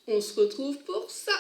On se retrouve pour ça.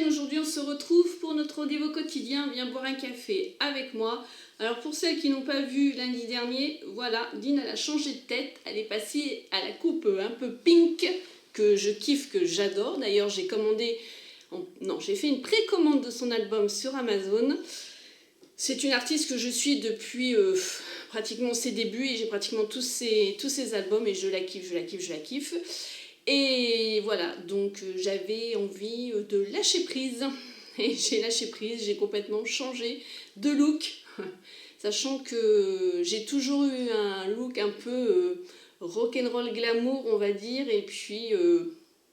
Aujourd'hui on se retrouve pour notre rendez-vous quotidien. Viens boire un café avec moi. Alors pour celles qui n'ont pas vu lundi dernier, voilà, Dean elle a changé de tête. Elle est passée à la coupe un peu pink que je kiffe, que j'adore. D'ailleurs j'ai commandé, j'ai fait une précommande de son album sur Amazon. C'est une artiste que je suis depuis pratiquement ses débuts et j'ai pratiquement tous ses albums et je la kiffe. Et voilà, donc j'avais envie de lâcher prise. Et j'ai lâché prise, j'ai complètement changé de look. Sachant que j'ai toujours eu un look un peu rock'n'roll glamour, on va dire. Et puis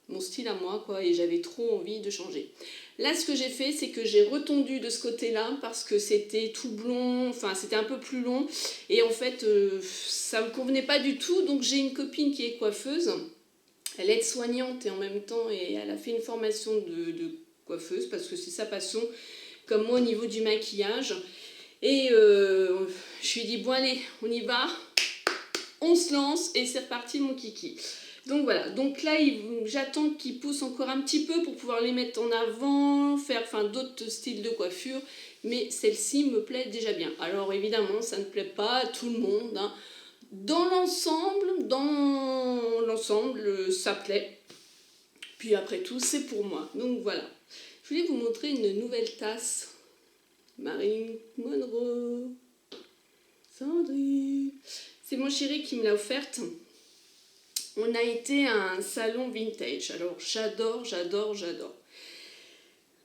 mon style à moi, quoi. Et j'avais trop envie de changer. Là, ce que j'ai fait, c'est que j'ai retendu de ce côté-là parce que c'était tout blond, enfin c'était un peu plus long. Et en fait, ça ne me convenait pas du tout. Donc j'ai une copine qui est coiffeuse. Elle est aide-soignante et en même temps, et elle a fait une formation de coiffeuse parce que c'est sa passion, comme moi au niveau du maquillage. Et je lui ai dit, bon allez, on y va, on se lance et c'est reparti mon kiki. Donc voilà, donc là j'attends qu'il pousse encore un petit peu pour pouvoir les mettre en avant, faire d'autres styles de coiffure, mais celle-ci me plaît déjà bien. Alors évidemment, ça ne plaît pas à tout le monde, hein. Dans l'ensemble, ça plaît. Puis après tout, c'est pour moi. Donc voilà. Je voulais vous montrer une nouvelle tasse. Marilyn Monroe. Sandrine. C'est mon chéri qui me l'a offerte. On a été à un salon vintage. Alors j'adore.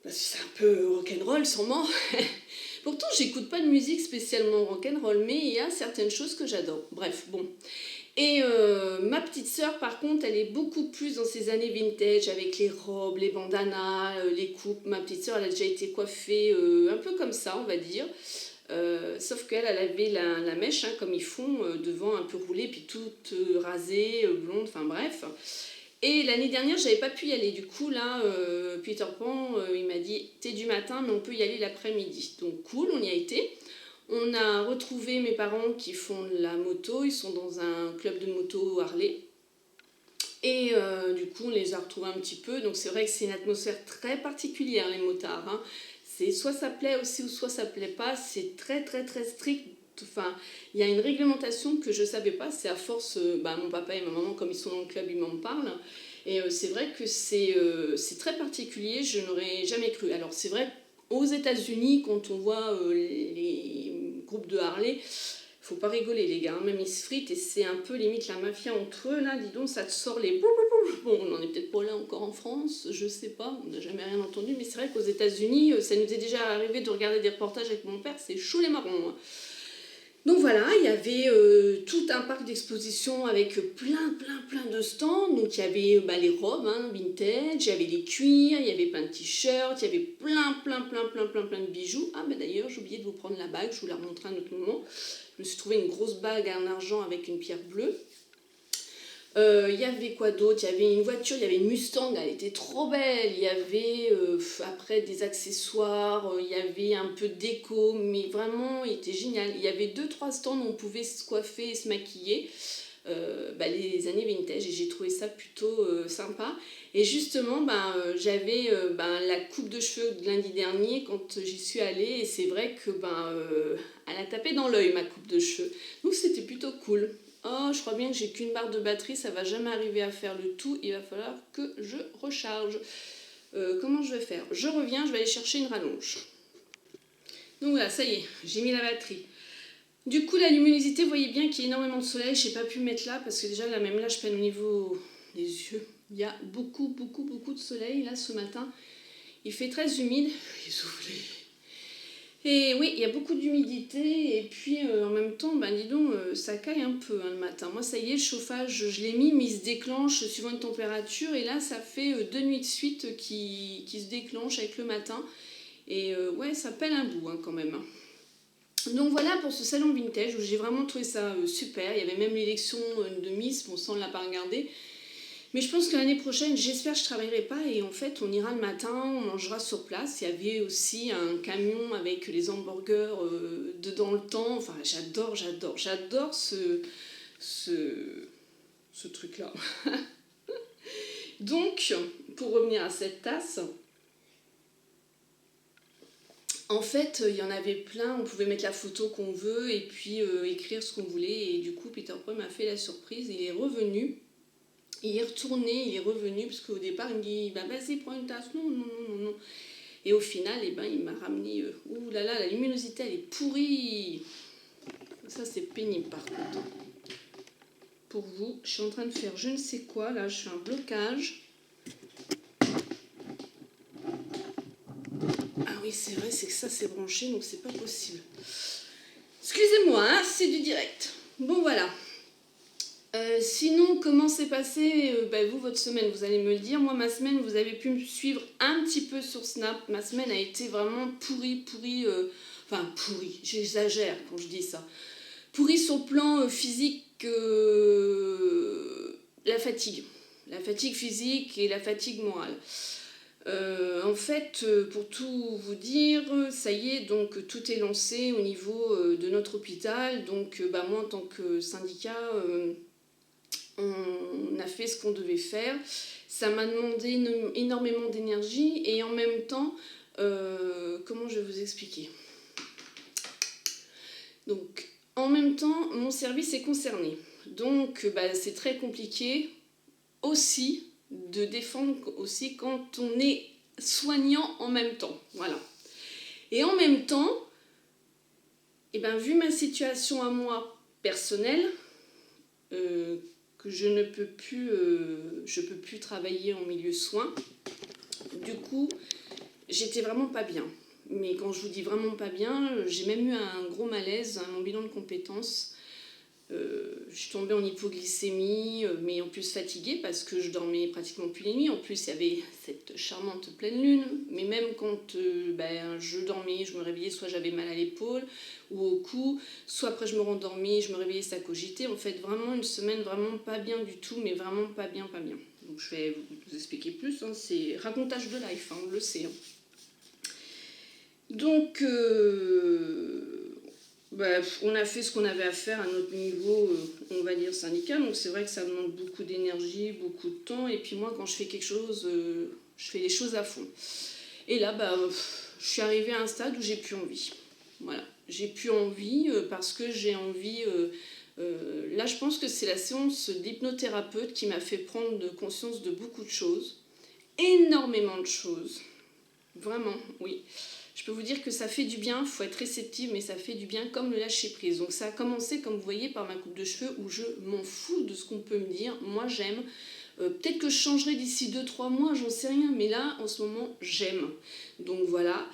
Parce que c'est un peu rock'n'roll sûrement. Pourtant, j'écoute pas de musique spécialement rock'n'roll, mais il y a certaines choses que j'adore. Bref, bon. Et ma petite sœur, par contre, elle est beaucoup plus dans ces années vintage, avec les robes, les bandanas, les coupes. Ma petite sœur, elle a déjà été coiffée un peu comme ça, on va dire. Sauf qu'elle, elle avait la mèche, hein, comme ils font, devant un peu roulée, puis toute rasée, blonde, enfin bref. Et l'année dernière, j'avais pas pu y aller. Du coup, là, Peter Pan, il m'a dit « T'es du matin, mais on peut y aller l'après-midi. » Donc cool, on y a été. On a retrouvé mes parents qui font de la moto. Ils sont dans un club de moto Harley. Et du coup, on les a retrouvés un petit peu. Donc c'est vrai que c'est une atmosphère très particulière, les motards, hein. C'est soit ça plaît aussi, ou soit ça plaît pas. C'est très, très, très strict. Enfin, il y a une réglementation que je ne savais pas, c'est à force, mon papa et ma maman, comme ils sont dans le club, ils m'en parlent. Et c'est vrai que c'est très particulier, je n'aurais jamais cru. Alors c'est vrai, aux États-Unis, quand on voit les groupes de Harley, faut pas rigoler les gars, hein, même ils se fritent et c'est un peu limite la mafia entre eux, là, dis donc, ça te sort les... Bon, on n'en est peut-être pas là encore en France, je sais pas, on n'a jamais rien entendu, mais c'est vrai qu'aux États-Unis, ça nous est déjà arrivé de regarder des reportages avec mon père, c'est chaud les marrons. Donc voilà, il y avait tout un parc d'exposition avec plein de stands. Donc il y avait les robes, hein, vintage, il y avait les cuirs, il y avait plein de t-shirts, il y avait plein de bijoux. Ah d'ailleurs, j'ai oublié de vous prendre la bague, je vous la remontrerai à un autre moment. Je me suis trouvé une grosse bague en argent avec une pierre bleue. Il y avait quoi d'autre? Il y avait une voiture, il y avait une Mustang, elle était trop belle. Il y avait après des accessoires, il y avait un peu de déco, mais vraiment il était génial. Il y avait 2-3 stands où on pouvait se coiffer et se maquiller, les années vintage, et j'ai trouvé ça plutôt sympa. Et justement, j'avais la coupe de cheveux de lundi dernier quand j'y suis allée, et c'est vrai que elle a tapé dans l'œil ma coupe de cheveux. Donc c'était plutôt cool. Oh, je crois bien que j'ai qu'une barre de batterie, ça va jamais arriver à faire le tout, il va falloir que je recharge. Comment je vais faire? Je reviens, je vais aller chercher une rallonge. Donc voilà, ça y est, j'ai mis la batterie. Du coup, la luminosité, vous voyez bien qu'il y a énormément de soleil, je n'ai pas pu mettre là, parce que déjà, là, même là, je peine au niveau des yeux. Il y a beaucoup de soleil, là, ce matin. Il fait très humide, essoufflé. Et oui, il y a beaucoup d'humidité et puis en même temps, ben dis donc, ça caille un peu hein, le matin. Moi, ça y est, le chauffage, je l'ai mis, mais il se déclenche suivant une température. Et là, ça fait 2 nuits de suite qui se déclenche avec le matin. Et ouais, ça pèle un bout hein, quand même. Donc voilà pour ce salon vintage où j'ai vraiment trouvé ça super. Il y avait même l'élection de Miss, bon ça on ne l'a pas regardé. Mais je pense que l'année prochaine, j'espère que je ne travaillerai pas et en fait on ira le matin, on mangera sur place. Il y avait aussi un camion avec les hamburgers dedans le temps. Enfin j'adore ce truc-là. Donc, pour revenir à cette tasse, en fait, il y en avait plein, on pouvait mettre la photo qu'on veut et puis écrire ce qu'on voulait. Et du coup, Peter Pan m'a fait la surprise, il est revenu, il est retourné, il est revenu, parce qu'au départ, il me dit bah, vas-y, prends une tasse. Non, non, non, non, non. Et au final, eh ben, il m'a ramené. Ouh là là, la luminosité, elle est pourrie. Ça, c'est pénible par contre. Pour vous, je suis en train de faire je ne sais quoi, là, je fais un blocage. Ah oui, c'est vrai, c'est que ça, c'est branché, donc c'est pas possible. Excusez-moi, hein, c'est du direct. Bon, voilà. Sinon, comment s'est passé vous, votre semaine? Vous allez me le dire. Moi, ma semaine, vous avez pu me suivre un petit peu sur Snap. Ma semaine a été vraiment pourrie. Enfin, pourrie, j'exagère quand je dis ça. Pourrie sur le plan physique, la fatigue. La fatigue physique et la fatigue morale. En fait, pour tout vous dire, ça y est, donc tout est lancé au niveau de notre hôpital. Donc, moi, en tant que syndicat, on a fait ce qu'on devait faire. Ça m'a demandé énormément d'énergie et en même temps, comment je vais vous expliquer? Donc, en même temps, mon service est concerné. Donc, c'est très compliqué aussi de défendre aussi quand on est soignant en même temps. Voilà. Et en même temps, vu ma situation à moi personnelle, que je peux plus travailler en milieu soins. Du coup, j'étais vraiment pas bien. Mais quand je vous dis vraiment pas bien, j'ai même eu un gros malaise à mon bilan de compétences. Je suis tombée en hypoglycémie, mais en plus fatiguée parce que je dormais pratiquement plus les nuits. En plus, il y avait cette charmante pleine lune. Mais même quand je dormais, je me réveillais, soit j'avais mal à l'épaule ou au cou, soit après je me rendormais, je me réveillais, ça cogitait. En fait, vraiment une semaine vraiment pas bien du tout, mais vraiment pas bien. Donc je vais vous expliquer plus. Hein. C'est racontage de life, hein, on le sait. Hein. Donc, on a fait ce qu'on avait à faire à notre niveau, on va dire syndical. Donc c'est vrai que ça demande beaucoup d'énergie, beaucoup de temps. Et puis moi, quand je fais quelque chose, je fais les choses à fond. Et là, je suis arrivée à un stade où j'ai plus envie. Voilà, j'ai plus envie parce que j'ai envie. Là, je pense que c'est la séance d'hypnothérapeute qui m'a fait prendre conscience de beaucoup de choses, énormément de choses. Vraiment, oui. Je peux vous dire que ça fait du bien, il faut être réceptive, mais ça fait du bien comme le lâcher prise. Donc ça a commencé, comme vous voyez, par ma coupe de cheveux où je m'en fous de ce qu'on peut me dire. Moi, j'aime. Peut-être que je changerai d'ici 2-3 mois, j'en sais rien, mais là, en ce moment, j'aime. Donc voilà.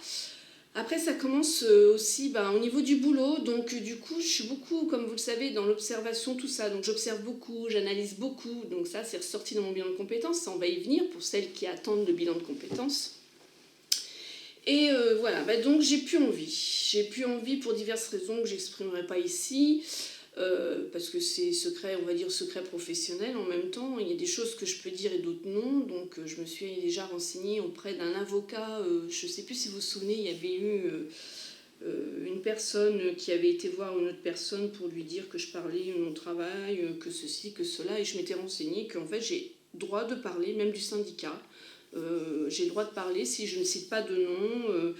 Après, ça commence aussi au niveau du boulot. Donc du coup, je suis beaucoup, comme vous le savez, dans l'observation, tout ça. Donc j'observe beaucoup, j'analyse beaucoup. Donc ça, c'est ressorti dans mon bilan de compétences. Ça, on va y venir pour celles qui attendent le bilan de compétences. Et voilà, donc j'ai plus envie. J'ai plus envie pour diverses raisons que j'exprimerai pas ici, parce que c'est secret, on va dire secret professionnel. En même temps, il y a des choses que je peux dire et d'autres non. Donc je me suis déjà renseignée auprès d'un avocat. Je sais plus si vous vous souvenez, il y avait eu une personne qui avait été voir une autre personne pour lui dire que je parlais de mon travail, que ceci, que cela. Et je m'étais renseignée qu'en fait j'ai droit de parler, même du syndicat. J'ai le droit de parler si je ne cite pas de nom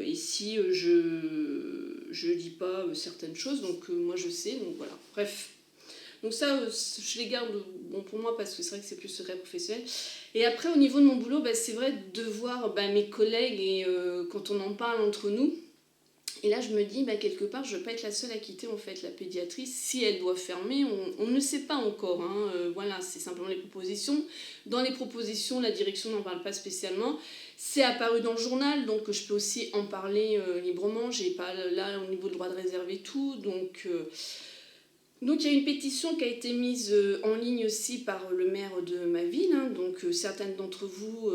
et si je dis pas certaines choses. Donc moi je sais, donc voilà. Bref. Donc ça, je les garde pour moi parce que c'est vrai que c'est plus secret professionnel. Et après, au niveau de mon boulot, c'est vrai de voir mes collègues et quand on en parle entre nous, Et là, je me dis, bah, quelque part, je ne veux pas être la seule à quitter en fait la pédiatrie. Si elle doit fermer, on ne sait pas encore. Hein. Voilà, c'est simplement les propositions. Dans les propositions, la direction n'en parle pas spécialement. C'est apparu dans le journal, donc je peux aussi en parler librement. Je n'ai pas là au niveau de droit de réserve et tout. Donc il y a une pétition qui a été mise en ligne aussi par le maire de ma ville. Hein. Donc certaines d'entre vous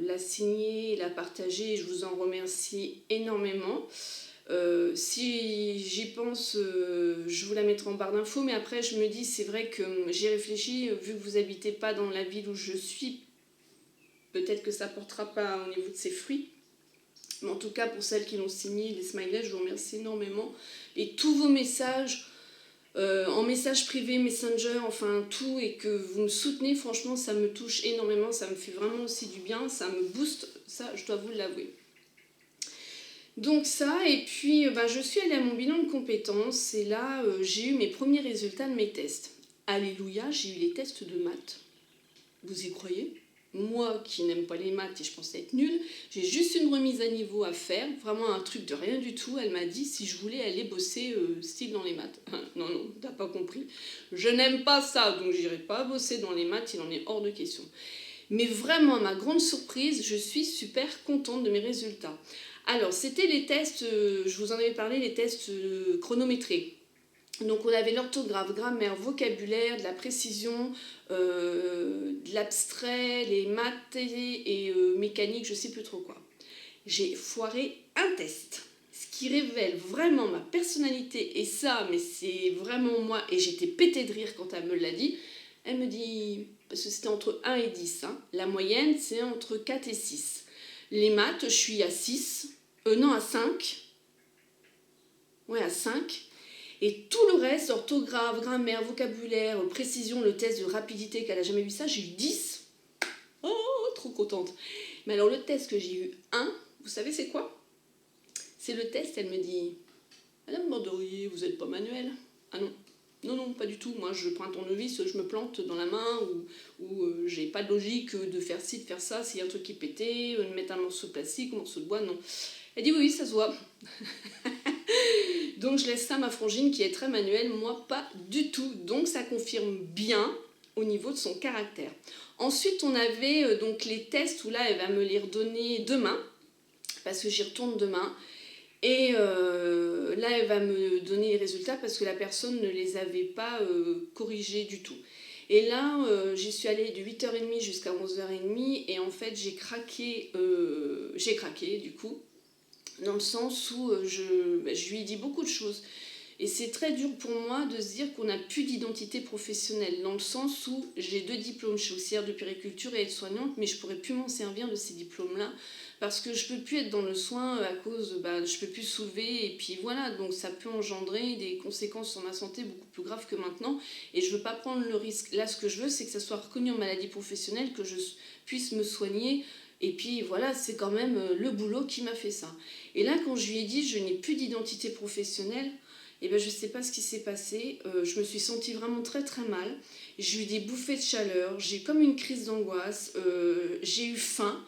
l'a signée, l'a partagée. Je vous en remercie énormément. Si j'y pense, je vous la mettrai en barre d'infos, mais après je me dis, c'est vrai que j'ai réfléchi, vu que vous n'habitez pas dans la ville où je suis, peut-être que ça ne portera pas au niveau de ses fruits. Mais en tout cas, pour celles qui l'ont signé, les smileys, je vous remercie énormément. Et tous vos messages, en message privé, Messenger, enfin tout, et que vous me soutenez, franchement, ça me touche énormément, ça me fait vraiment aussi du bien, ça me booste, ça, je dois vous l'avouer. Donc ça, et puis je suis allée à mon bilan de compétences et là j'ai eu mes premiers résultats de mes tests. Alléluia, j'ai eu les tests de maths. Vous y croyez? Moi qui n'aime pas les maths et je pensais être nulle, j'ai juste une remise à niveau à faire, vraiment un truc de rien du tout. Elle m'a dit si je voulais aller bosser style dans les maths. Non, t'as pas compris. Je n'aime pas ça, donc j'irai pas bosser dans les maths, il en est hors de question. Mais vraiment, à ma grande surprise, je suis super contente de mes résultats. Alors, c'était les tests, je vous en avais parlé, les tests chronométrés. Donc, on avait l'orthographe, grammaire, vocabulaire, de la précision, de l'abstrait, les maths et mécanique, je sais plus trop quoi. J'ai foiré un test, ce qui révèle vraiment ma personnalité. Et ça, mais c'est vraiment moi. Et j'étais pétée de rire quand elle me l'a dit. Elle me dit, parce que c'était entre 1 et 10, hein, la moyenne c'est entre 4 et 6. Les maths, je suis à 6, non à 5, ouais à 5. Et tout le reste, orthographe, grammaire, vocabulaire, précision, le test de rapidité qu'elle n'a jamais vu ça, j'ai eu 10. Oh, trop contente. Mais alors le test que j'ai eu 1, vous savez c'est quoi? C'est le test, elle me dit, Madame Borderier, vous n'êtes pas manuel? Ah non. Non, pas du tout. Moi, je prends un tournevis, je me plante dans la main ou j'ai pas de logique de faire ci, de faire ça. S'il y a un truc qui est pété, de mettre un morceau de plastique, un morceau de bois, non. Elle dit oui, ça se voit. Donc, je laisse ça à ma frangine qui est très manuelle, moi, pas du tout. Donc, ça confirme bien au niveau de son caractère. Ensuite, on avait donc les tests où là, elle va me les redonner demain, parce que j'y retourne demain. Et là, elle va me donner les résultats parce que la personne ne les avait pas corrigés du tout. Et là, j'y suis allée de 8h30 jusqu'à 11h30 et en fait, j'ai craqué du coup, dans le sens où je lui ai dit beaucoup de choses. Et c'est très dur pour moi de se dire qu'on n'a plus d'identité professionnelle, dans le sens où j'ai 2 diplômes, je suis auxiliaire de puériculture et aide-soignante, mais je ne pourrais plus m'en servir de ces diplômes-là, parce que je ne peux plus être dans le soin à cause, je ne peux plus soulever, et puis voilà, donc ça peut engendrer des conséquences sur ma santé beaucoup plus graves que maintenant, et je ne veux pas prendre le risque. Là, ce que je veux, c'est que ça soit reconnu en maladie professionnelle, que je puisse me soigner. Et puis voilà, c'est quand même le boulot qui m'a fait ça. Et là, quand je lui ai dit je n'ai plus d'identité professionnelle, et je ne sais pas ce qui s'est passé. Je me suis sentie vraiment très très mal. J'ai eu des bouffées de chaleur, j'ai eu comme une crise d'angoisse, j'ai eu faim.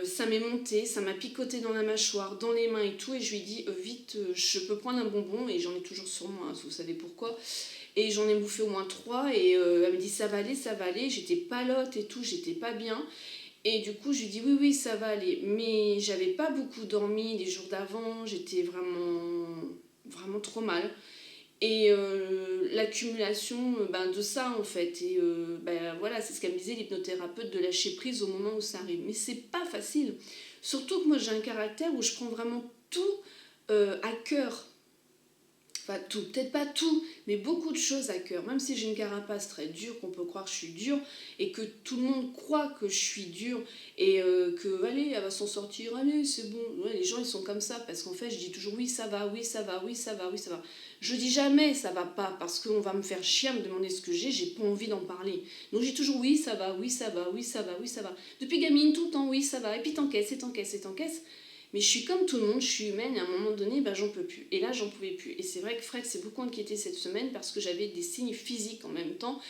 Ça m'est monté, ça m'a picoté dans la mâchoire, dans les mains et tout. Et je lui ai dit vite, je peux prendre un bonbon. Et j'en ai toujours sur moi, hein, vous savez pourquoi. Et j'en ai bouffé au moins 3. Et elle me dit ça va aller, ça va aller. J'étais palote et tout, j'étais pas bien. Et du coup, je lui dis oui, ça va aller. Mais j'avais pas beaucoup dormi les jours d'avant, j'étais vraiment trop mal. Et l'accumulation de ça en fait. Et voilà, c'est ce qu'elle me disait l'hypnothérapeute, de lâcher prise au moment où ça arrive. Mais c'est pas facile. Surtout que moi j'ai un caractère où je prends vraiment tout à cœur. Enfin tout, peut-être pas tout, mais beaucoup de choses à cœur. Même si j'ai une carapace très dure, qu'on peut croire que je suis dure, et que tout le monde croit que je suis dure, et que, allez, elle va s'en sortir, allez, c'est bon. Ouais, les gens, ils sont comme ça, parce qu'en fait, je dis toujours, oui, ça va, oui, ça va, oui, ça va, oui, ça va. Je dis jamais, ça va pas, parce qu'on va me faire chier à me demander ce que j'ai pas envie d'en parler. Donc, j'ai toujours, oui, ça va, oui, ça va, oui, ça va, oui, ça va. Depuis gamine, tout le temps, oui, ça va, et puis t'encaisses, et t'encaisses, et t'encaisses. Mais je suis comme tout le monde, je suis humaine et à un moment donné, j'en peux plus. Et là, j'en pouvais plus. Et c'est vrai que Fred s'est beaucoup inquiété cette semaine parce que j'avais des signes physiques en même temps.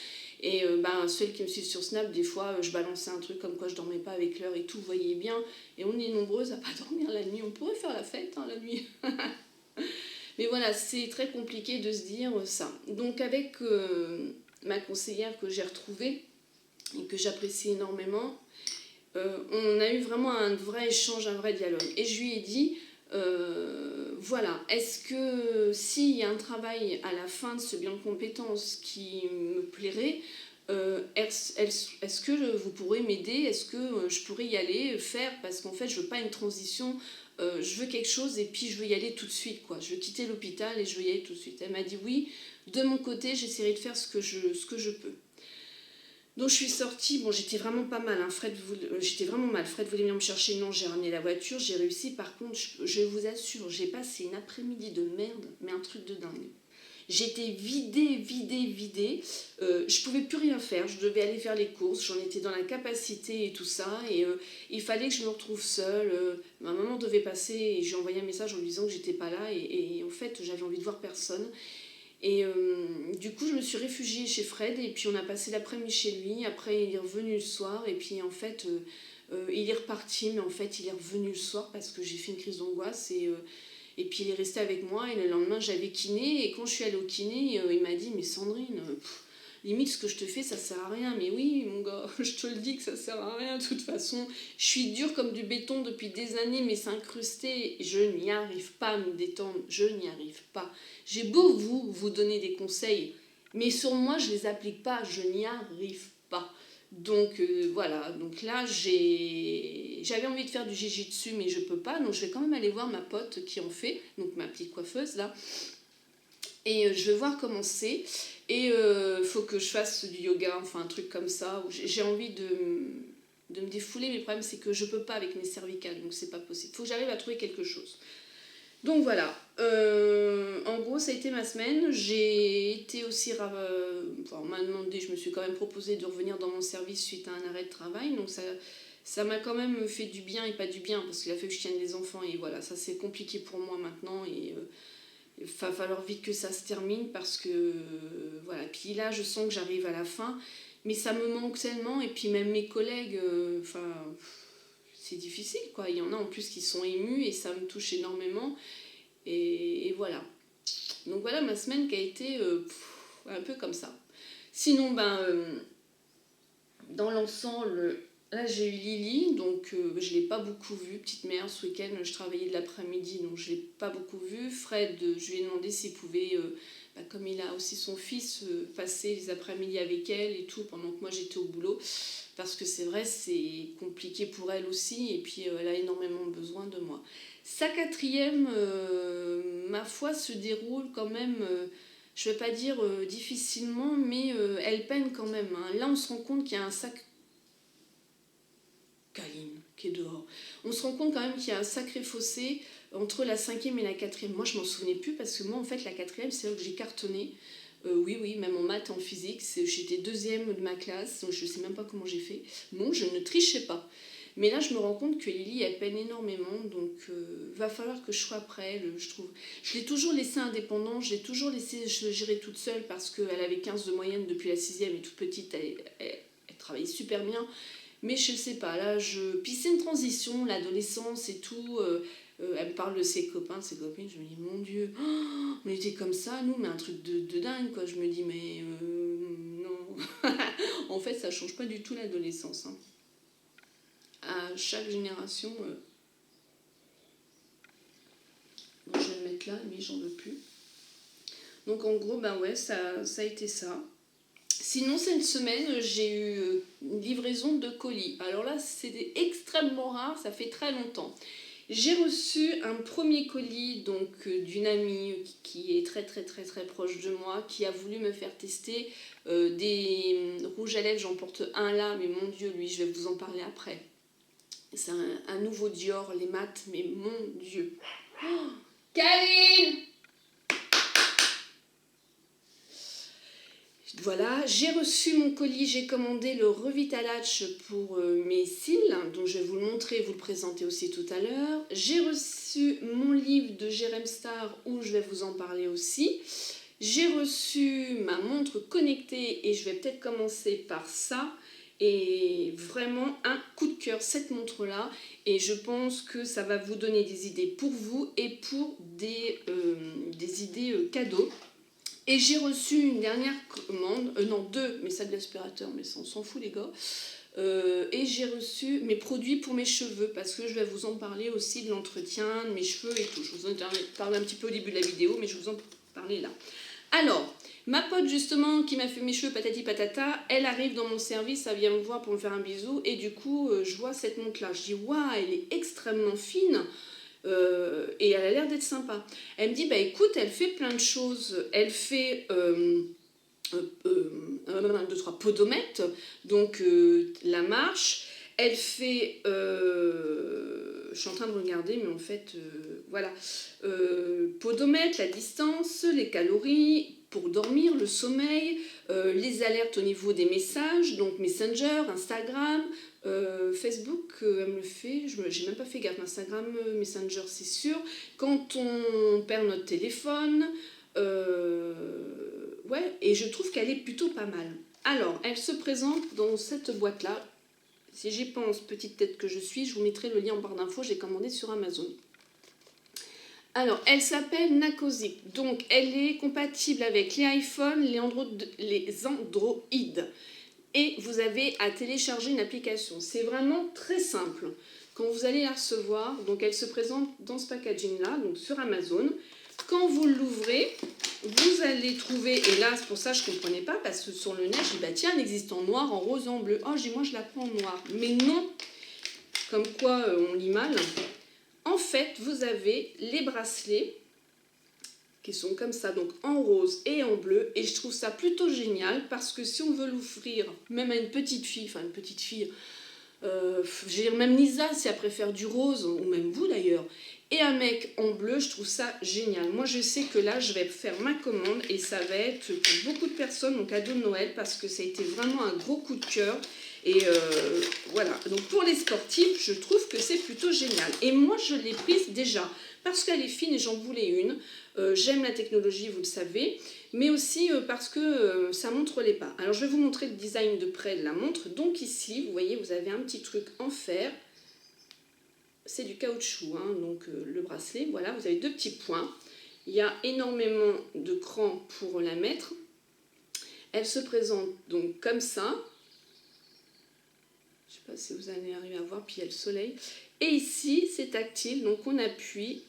Et celles qui me suivent sur Snap, des fois, je balançais un truc comme quoi je dormais pas avec l'heure et tout, vous voyez bien. Et on est nombreuses à pas dormir la nuit. On pourrait faire la fête, hein, la nuit. Mais voilà, c'est très compliqué de se dire ça. Donc avec ma conseillère que j'ai retrouvée et que j'apprécie énormément, on a eu vraiment un vrai échange, un vrai dialogue. Et je lui ai dit, voilà, est-ce que s'il y a un travail à la fin de ce bilan de compétences qui me plairait, est-ce que vous pourrez m'aider? Est-ce que je pourrais y aller, faire? Parce qu'en fait, je veux pas une transition, je veux quelque chose et puis je veux y aller tout de suite, quoi. Je veux quitter l'hôpital et je veux y aller tout de suite. Elle m'a dit oui, de mon côté, j'essaierai de faire ce que je peux. Donc je suis sortie, bon j'étais vraiment pas mal, hein. J'étais vraiment mal, Fred voulait venir me chercher, non j'ai ramené la voiture, j'ai réussi, par contre je vous assure, j'ai passé une après-midi de merde, mais un truc de dingue. J'étais vidée, je pouvais plus rien faire, je devais aller faire les courses, j'en étais dans l'incapacité et tout ça, et il fallait que je me retrouve seule, ma maman devait passer, et j'ai envoyé un message en lui disant que j'étais pas là, et en fait j'avais envie de voir personne. Et du coup, je me suis réfugiée chez Fred et puis on a passé l'après-midi chez lui. Après, il est revenu le soir et puis en fait, il est reparti, mais en fait, il est revenu le soir parce que j'ai fait une crise d'angoisse et puis il est resté avec moi. Et le lendemain, j'avais kiné et quand je suis allée au kiné, il m'a dit, mais Sandrine, limite ce que je te fais ça sert à rien. Mais oui mon gars, je te le dis que ça sert à rien de toute façon. Je suis dure comme du béton depuis des années, mais c'est incrusté, je n'y arrive pas à me détendre, je n'y arrive pas. J'ai beau vous donner des conseils, mais sur moi je les applique pas, je n'y arrive pas. Donc voilà, donc là j'avais envie de faire du jiu-jitsu mais je peux pas, donc je vais quand même aller voir ma pote qui en fait, donc ma petite coiffeuse là. Et je vais voir comment c'est. Et il faut que je fasse du yoga, enfin un truc comme ça. Où j'ai envie de me défouler, mais le problème c'est que je peux pas avec mes cervicales, donc c'est pas possible. Il faut que j'arrive à trouver quelque chose. Donc voilà, en gros ça a été ma semaine. J'ai été aussi, enfin, on m'a demandé, je me suis quand même proposé de revenir dans mon service suite à un arrêt de travail. Donc ça m'a quand même fait du bien et pas du bien, parce qu'il a fallu que je tienne les enfants. Et voilà, ça c'est compliqué pour moi maintenant. Et il va falloir vite que ça se termine parce que voilà. Puis là je sens que j'arrive à la fin, mais ça me manque tellement. Et puis même mes collègues, enfin c'est difficile quoi. Il y en a en plus qui sont émus et ça me touche énormément. Et voilà. Donc voilà ma semaine qui a été un peu comme ça. Sinon dans l'ensemble, là j'ai eu Lily, donc je ne l'ai pas beaucoup vue, petite mère, ce week-end je travaillais de l'après-midi, donc je ne l'ai pas beaucoup vue. Fred, je lui ai demandé s'il pouvait, comme il a aussi son fils, passer les après-midi avec elle et tout, pendant que moi j'étais au boulot, parce que c'est vrai, c'est compliqué pour elle aussi, et puis elle a énormément besoin de moi. Sa quatrième, ma foi, se déroule quand même... je ne vais pas dire difficilement, mais elle peine quand même. Hein. Là, on se rend compte qu'il y a un sac Caline qui est dehors. On se rend compte quand même qu'il y a un sacré fossé entre la cinquième et la quatrième. Moi, je m'en souvenais plus parce que moi, en fait, la quatrième, c'est là que j'ai cartonné. Oui, même en maths, en physique, j'étais deuxième de ma classe, donc je ne sais même pas comment j'ai fait. Non, je ne trichais pas. Mais là, je me rends compte que Lily, elle peine énormément, donc va falloir que je sois près, je trouve. Je l'ai toujours laissée indépendante, je l'ai toujours laissée gérer toute seule parce qu'elle avait 15 de moyenne depuis la sixième et toute petite, elle travaillait super bien. Mais je sais pas, là, puis c'est une transition, l'adolescence et tout. Elle me parle de ses copains, de ses copines. Je me dis, mon Dieu, oh, on était comme ça, nous, mais un truc de dingue, quoi. Je me dis, mais non. En fait, ça change pas du tout l'adolescence. Hein. À chaque génération. Bon, je vais le mettre là, mais j'en veux plus. Donc, en gros, ben ouais, ça a été ça. Sinon, cette semaine, j'ai eu une livraison de colis. Alors là, c'est extrêmement rare, ça fait très longtemps. J'ai reçu un premier colis donc d'une amie qui est très proche de moi, qui a voulu me faire tester des rouges à lèvres. J'en porte un là, mais mon Dieu, lui, je vais vous en parler après. C'est un nouveau Dior, les mat, mais mon Dieu. Oh, Kaline! Voilà, j'ai reçu mon colis, j'ai commandé le Revitalash pour mes cils, dont je vais vous le montrer et vous le présenter aussi tout à l'heure. J'ai reçu mon livre de Jérém Star, où je vais vous en parler aussi. J'ai reçu ma montre connectée et je vais peut-être commencer par ça. Et vraiment un coup de cœur cette montre-là. Et je pense que ça va vous donner des idées pour vous et pour des idées cadeaux. Et j'ai reçu une dernière commande, non 2 messages d'aspirateur, mais ça on s'en fout les gars. Et j'ai reçu mes produits pour mes cheveux parce que je vais vous en parler aussi de l'entretien de mes cheveux et tout. Je vous en parle un petit peu au début de la vidéo, mais je vous en parler là. Alors, ma pote justement qui m'a fait mes cheveux patati patata, elle arrive dans mon service, elle vient me voir pour me faire un bisou et du coup je vois cette montre là, je dis waouh, elle est extrêmement fine. Et elle a l'air d'être sympa. Elle me dit, bah écoute, elle fait plein de choses. Elle fait 2, 3 podomètres, donc la marche. Elle fait, je suis en train de regarder, mais en fait, voilà, podomètre, la distance, les calories pour dormir, le sommeil, les alertes au niveau des messages, donc Messenger, Instagram, Facebook, elle me le fait, j'ai même pas fait gaffe, Instagram, Messenger, c'est sûr. Quand on perd notre téléphone, ouais, et je trouve qu'elle est plutôt pas mal. Alors, elle se présente dans cette boîte-là. Si j'y pense, petite tête que je suis, je vous mettrai le lien en barre d'infos, j'ai commandé sur Amazon. Alors, elle s'appelle Nakozik, donc elle est compatible avec les iPhones, les Android. Et vous avez à télécharger une application. C'est vraiment très simple. Quand vous allez la recevoir, donc elle se présente dans ce packaging-là, donc sur Amazon. Quand vous l'ouvrez, vous allez trouver, et là c'est pour ça que je ne comprenais pas, parce que sur le net, je dis bah tiens, elle existe en noir, en rose, en bleu. Oh, j'ai moi je la prends en noir. Mais non, comme quoi on lit mal. En fait, vous avez les bracelets qui sont comme ça, donc en rose et en bleu, et je trouve ça plutôt génial parce que si on veut l'offrir même à une petite fille, je veux dire même Lisa si elle préfère du rose, ou même vous d'ailleurs, et un mec en bleu, je trouve ça génial. Moi je sais que là je vais faire ma commande et ça va être pour beaucoup de personnes mon cadeau de Noël parce que ça a été vraiment un gros coup de cœur. Et voilà, donc pour les sportifs, je trouve que c'est plutôt génial. Et moi, je l'ai prise déjà parce qu'elle est fine et j'en voulais une. J'aime la technologie, vous le savez, mais aussi parce que ça montre les pas. Alors, je vais vous montrer le design de près de la montre. Donc ici, vous voyez, vous avez un petit truc en fer. C'est du caoutchouc, hein, donc le bracelet. Voilà, vous avez 2 petits points. Il y a énormément de crans pour la mettre. Elle se présente donc comme ça. Je ne sais pas si vous allez arriver à voir, puis il y a le soleil. Et ici, c'est tactile, donc on appuie.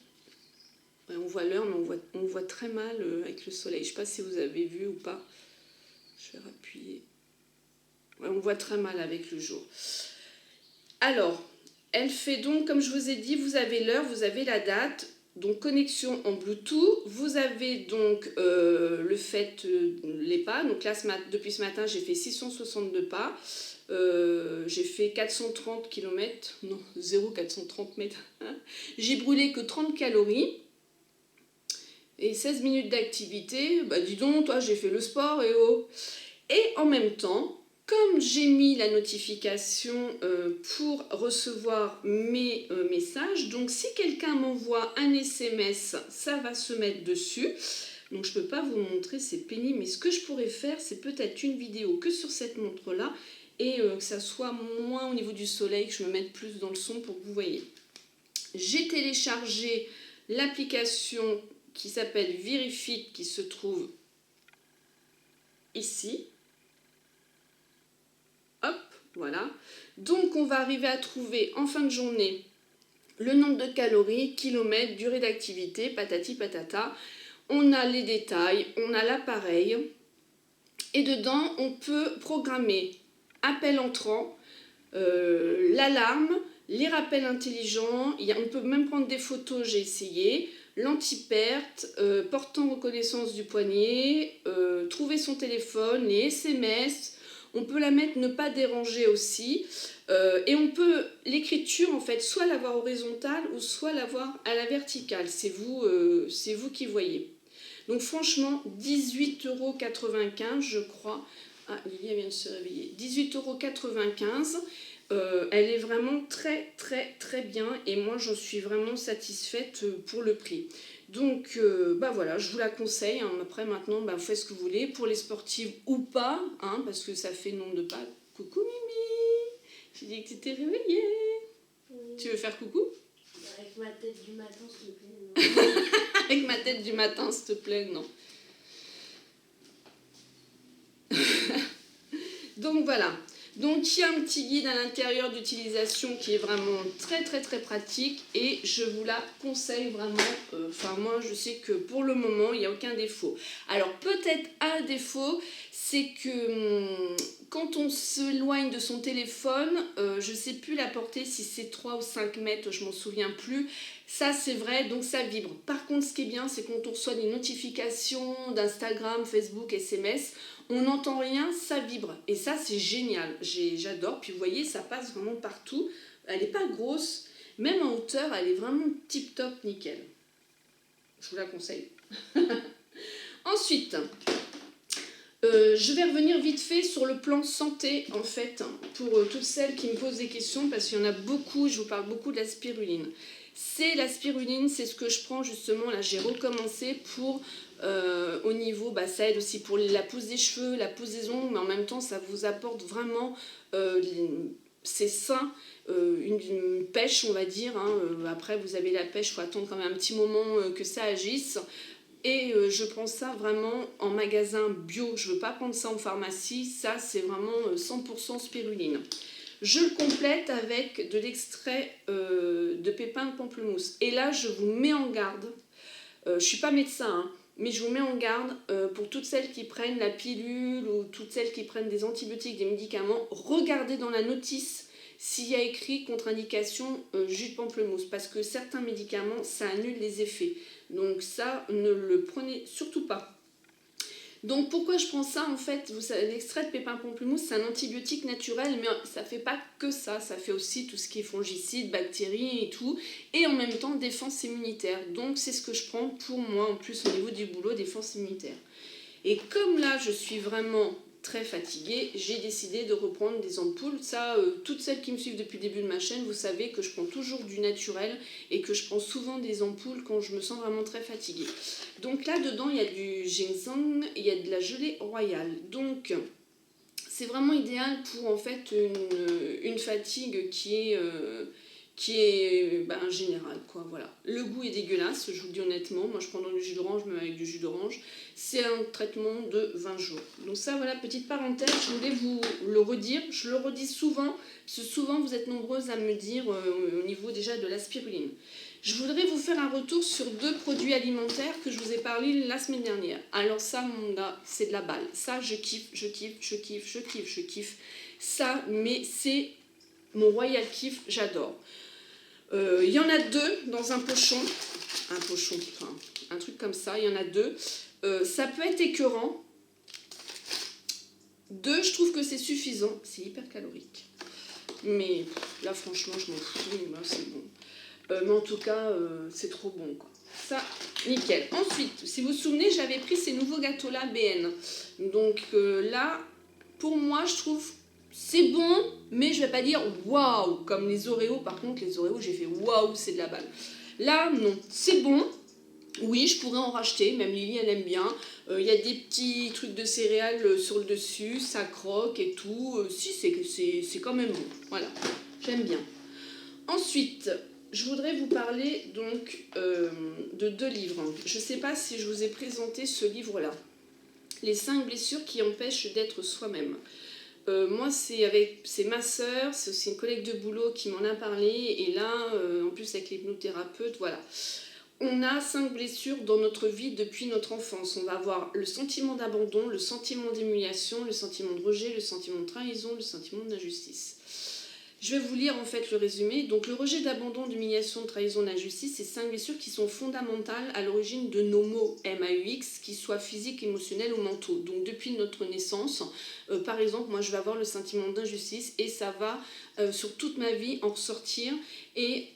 Ouais, on voit l'heure, mais on voit très mal avec le soleil. Je ne sais pas si vous avez vu ou pas. Je vais appuyer. Ouais, on voit très mal avec le jour. Alors, elle fait donc, comme je vous ai dit, vous avez l'heure, vous avez la date. Donc, connexion en Bluetooth. Vous avez donc le fait, les pas. Donc là, depuis ce matin, j'ai fait 662 pas. J'ai fait 430 km, non, 430 mètres. J'ai brûlé que 30 calories et 16 minutes d'activité. Bah dis donc, toi, j'ai fait le sport et oh. Et en même temps, comme j'ai mis la notification pour recevoir mes messages, donc si quelqu'un m'envoie un SMS, ça va se mettre dessus. Donc je ne peux pas vous montrer, c'est pénible, mais ce que je pourrais faire, c'est peut-être une vidéo que sur cette montre-là, et que ça soit moins au niveau du soleil, que je me mette plus dans le son pour que vous voyez. J'ai téléchargé l'application qui s'appelle Verifit, qui se trouve ici. Hop, voilà. Donc on va arriver à trouver en fin de journée le nombre de calories, kilomètres, durée d'activité, patati patata. On a les détails, on a l'appareil. Et dedans, on peut programmer appel entrant, l'alarme, les rappels intelligents, on peut même prendre des photos, j'ai essayé, l'anti-perte, portant reconnaissance du poignet, trouver son téléphone, les SMS, on peut la mettre ne pas déranger aussi, et on peut, l'écriture en fait, soit l'avoir horizontale ou soit l'avoir à la verticale, c'est vous qui voyez. Donc franchement, 18,95 € je crois. Ah, Lilia vient de se réveiller. 18,95 €. Elle est vraiment très très très bien et moi j'en suis vraiment satisfaite pour le prix. Donc bah voilà, je vous la conseille. Hein. Après maintenant, bah, vous faites ce que vous voulez. Pour les sportives ou pas, hein, parce que ça fait nombre de pas. Coucou Mimi. J'ai dit que tu t'es réveillée. Tu veux faire coucou? Avec ma tête du matin, s'il te plaît. Non. Avec ma tête du matin, s'il te plaît, non. Donc voilà. Donc il y a un petit guide à l'intérieur d'utilisation qui est vraiment très très très pratique et je vous la conseille vraiment. Enfin moi je sais que pour le moment il n'y a aucun défaut. Alors peut-être un défaut, c'est que quand on s'éloigne de son téléphone, je ne sais plus la portée, si c'est 3 ou 5 mètres, je m'en souviens plus. Ça c'est vrai, donc ça vibre. Par contre ce qui est bien, c'est quand on reçoit des notifications d'Instagram, Facebook, SMS, on n'entend rien, ça vibre. Et ça, c'est génial. J'adore. Puis vous voyez, ça passe vraiment partout. Elle n'est pas grosse. Même en hauteur, elle est vraiment tip-top, nickel. Je vous la conseille. Ensuite, je vais revenir vite fait sur le plan santé, en fait, pour toutes celles qui me posent des questions, parce qu'il y en a beaucoup. Je vous parle beaucoup de la spiruline. La spiruline, c'est ce que je prends justement. Là, j'ai recommencé pour... au niveau, ça aide aussi pour la pousse des cheveux, la pousse des ongles, mais en même temps ça vous apporte vraiment, c'est sain, une pêche on va dire, hein. Après vous avez la pêche, il faut attendre quand même un petit moment que ça agisse. Et je prends ça vraiment en magasin bio, je ne veux pas prendre ça en pharmacie, ça c'est vraiment 100% spiruline. Je le complète avec de l'extrait de pépins de pamplemousse. Et là je vous mets en garde, je ne suis pas médecin, hein, mais je vous mets en garde pour toutes celles qui prennent la pilule ou toutes celles qui prennent des antibiotiques, des médicaments. Regardez dans la notice s'il y a écrit contre-indication jus de pamplemousse. Parce que certains médicaments, ça annule les effets. Donc ça, ne le prenez surtout pas. Donc pourquoi je prends ça en fait? Vous savez, l'extrait de pépins pamplemousse, c'est un antibiotique naturel, mais ça ne fait pas que ça. Ça fait aussi tout ce qui est fongicides, bactéries et tout. Et en même temps, défense immunitaire. Donc c'est ce que je prends pour moi, en plus au niveau du boulot, défense immunitaire. Et comme là, je suis vraiment très fatiguée, j'ai décidé de reprendre des ampoules. Ça, toutes celles qui me suivent depuis le début de ma chaîne, vous savez que je prends toujours du naturel et que je prends souvent des ampoules quand je me sens vraiment très fatiguée. Donc là, dedans, il y a du ginseng, il y a de la gelée royale. Donc, c'est vraiment idéal pour en fait une fatigue qui est générale, quoi, voilà. Le goût est dégueulasse, je vous le dis honnêtement. Moi, je prends dans du jus d'orange, même avec du jus d'orange. C'est un traitement de 20 jours. Donc ça, voilà, petite parenthèse, je voulais vous le redire. Je le redis souvent, parce que souvent, vous êtes nombreuses à me dire au niveau déjà de la spiruline. Je voudrais vous faire un retour sur 2 produits alimentaires que je vous ai parlé la semaine dernière. Alors ça, mon gars, c'est de la balle. Ça, je kiffe, je kiffe, je kiffe, je kiffe, je kiffe. Ça, mais c'est mon royal kiff, j'adore. Il y en a 2 dans un pochon, enfin, un truc comme ça, il y en a 2. Ça peut être écœurant. 2, je trouve que c'est suffisant. C'est hyper calorique. Mais là, franchement, je m'en fous, c'est bon. Mais en tout cas, c'est trop bon, quoi. Ça, nickel. Ensuite, si vous vous souvenez, j'avais pris ces nouveaux gâteaux-là BN. Donc là, pour moi, je trouve c'est bon, mais je vais pas dire waouh, comme les Oreos. Par contre, les Oreos, j'ai fait waouh, c'est de la balle. Là, non, c'est bon. Oui, je pourrais en racheter, même Lily, elle aime bien. Il y a des petits trucs de céréales sur le dessus, ça croque et tout. Si, c'est quand même bon. Voilà, j'aime bien. Ensuite, je voudrais vous parler donc de 2 livres. Je ne sais pas si je vous ai présenté ce livre-là. Les 5 blessures qui empêchent d'être soi-même. Moi, c'est ma sœur, c'est aussi une collègue de boulot qui m'en a parlé. Et là, en plus avec l'hypnothérapeute, voilà. On a 5 blessures dans notre vie depuis notre enfance. On va avoir le sentiment d'abandon, le sentiment d'humiliation, le sentiment de rejet, le sentiment de trahison, le sentiment d'injustice. Je vais vous lire en fait le résumé. Donc le rejet, d'abandon, d'humiliation, de trahison, d'injustice, c'est 5 blessures qui sont fondamentales à l'origine de nos maux MAUX, qu'ils soient physiques, émotionnels ou mentaux. Donc depuis notre naissance, par exemple, moi je vais avoir le sentiment d'injustice et ça va sur toute ma vie en ressortir. Et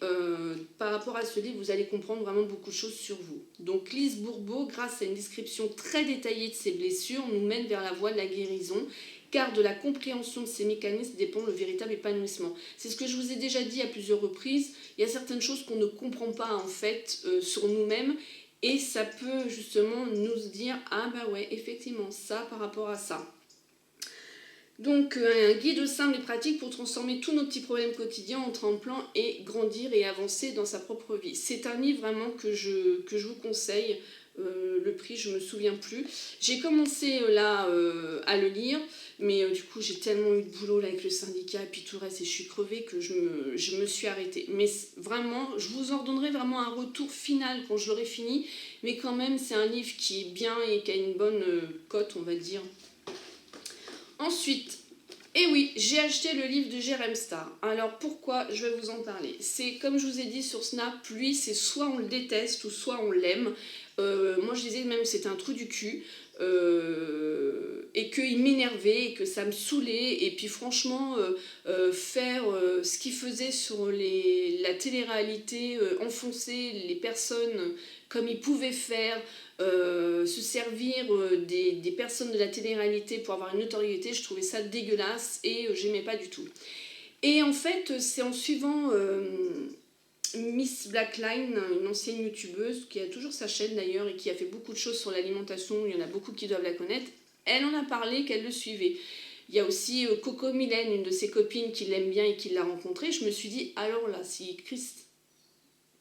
par rapport à ce livre, vous allez comprendre vraiment beaucoup de choses sur vous. Donc Lise Bourbeau, grâce à une description très détaillée de ces blessures, nous mène vers la voie de la guérison. Car de la compréhension de ces mécanismes dépend le véritable épanouissement. C'est ce que je vous ai déjà dit à plusieurs reprises. Il y a certaines choses qu'on ne comprend pas en fait sur nous-mêmes et ça peut justement nous dire « Ah bah ouais, effectivement, ça par rapport à ça ». Donc un guide simple et pratique pour transformer tous nos petits problèmes quotidiens en tremplin et grandir et avancer dans sa propre vie. C'est un livre vraiment que je vous conseille. Le prix, je me souviens plus. J'ai commencé là à le lire, mais du coup j'ai tellement eu de boulot là avec le syndicat et puis tout le reste et je suis crevée que je me suis arrêtée. Mais vraiment, je vous en donnerai vraiment un retour final quand je l'aurai fini, mais quand même c'est un livre qui est bien et qui a une bonne cote, on va dire. Ensuite, et oui, j'ai acheté le livre de Jérém Star. Alors pourquoi je vais vous en parler? C'est comme je vous ai dit sur Snap, lui c'est soit on le déteste ou soit on l'aime. Moi je disais même que c'était un trou du cul et qu'il m'énervait et que ça me saoulait. Et puis franchement, faire ce qu'il faisait sur la télé-réalité, enfoncer les personnes comme il pouvait faire, se servir des personnes de la télé-réalité pour avoir une notoriété, je trouvais ça dégueulasse et j'aimais pas du tout. Et en fait, c'est en suivant Miss Blackline, une ancienne youtubeuse qui a toujours sa chaîne d'ailleurs et qui a fait beaucoup de choses sur l'alimentation, il y en a beaucoup qui doivent la connaître, elle en a parlé qu'elle le suivait. Il y a aussi Coco Mylène, une de ses copines qui l'aime bien et qui l'a rencontrée. Je me suis dit, alors là, si Chris,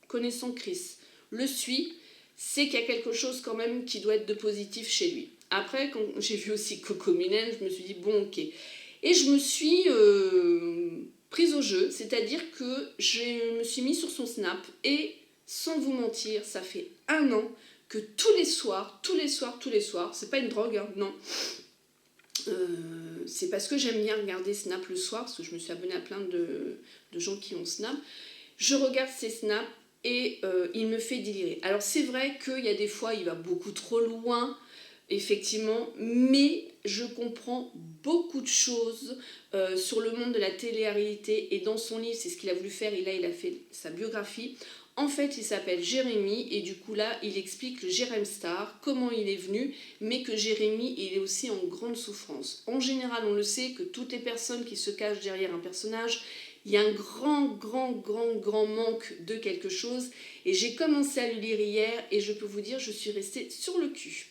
connaissant Chris, le suit, c'est qu'il y a quelque chose quand même qui doit être de positif chez lui. Après, quand j'ai vu aussi Coco Mylène, je me suis dit, bon, ok. Et je me suis prise au jeu, c'est-à-dire que je me suis mise sur son Snap et, sans vous mentir, ça fait 1 an que tous les soirs, c'est pas une drogue, hein, non, c'est parce que j'aime bien regarder Snap le soir, parce que je me suis abonnée à plein de gens qui ont Snap, je regarde ses Snaps et il me fait délirer. Alors c'est vrai qu'il y a des fois, il va beaucoup trop loin, effectivement, mais je comprends beaucoup de choses sur le monde de la télé-réalité et dans son livre, c'est ce qu'il a voulu faire et là il a fait sa biographie. En fait, il s'appelle Jérémy et du coup là, il explique le Jérém Star, comment il est venu, mais que Jérémy, il est aussi en grande souffrance. En général, on le sait que toutes les personnes qui se cachent derrière un personnage, il y a un grand manque de quelque chose et j'ai commencé à le lire hier et je peux vous dire, je suis restée sur le cul.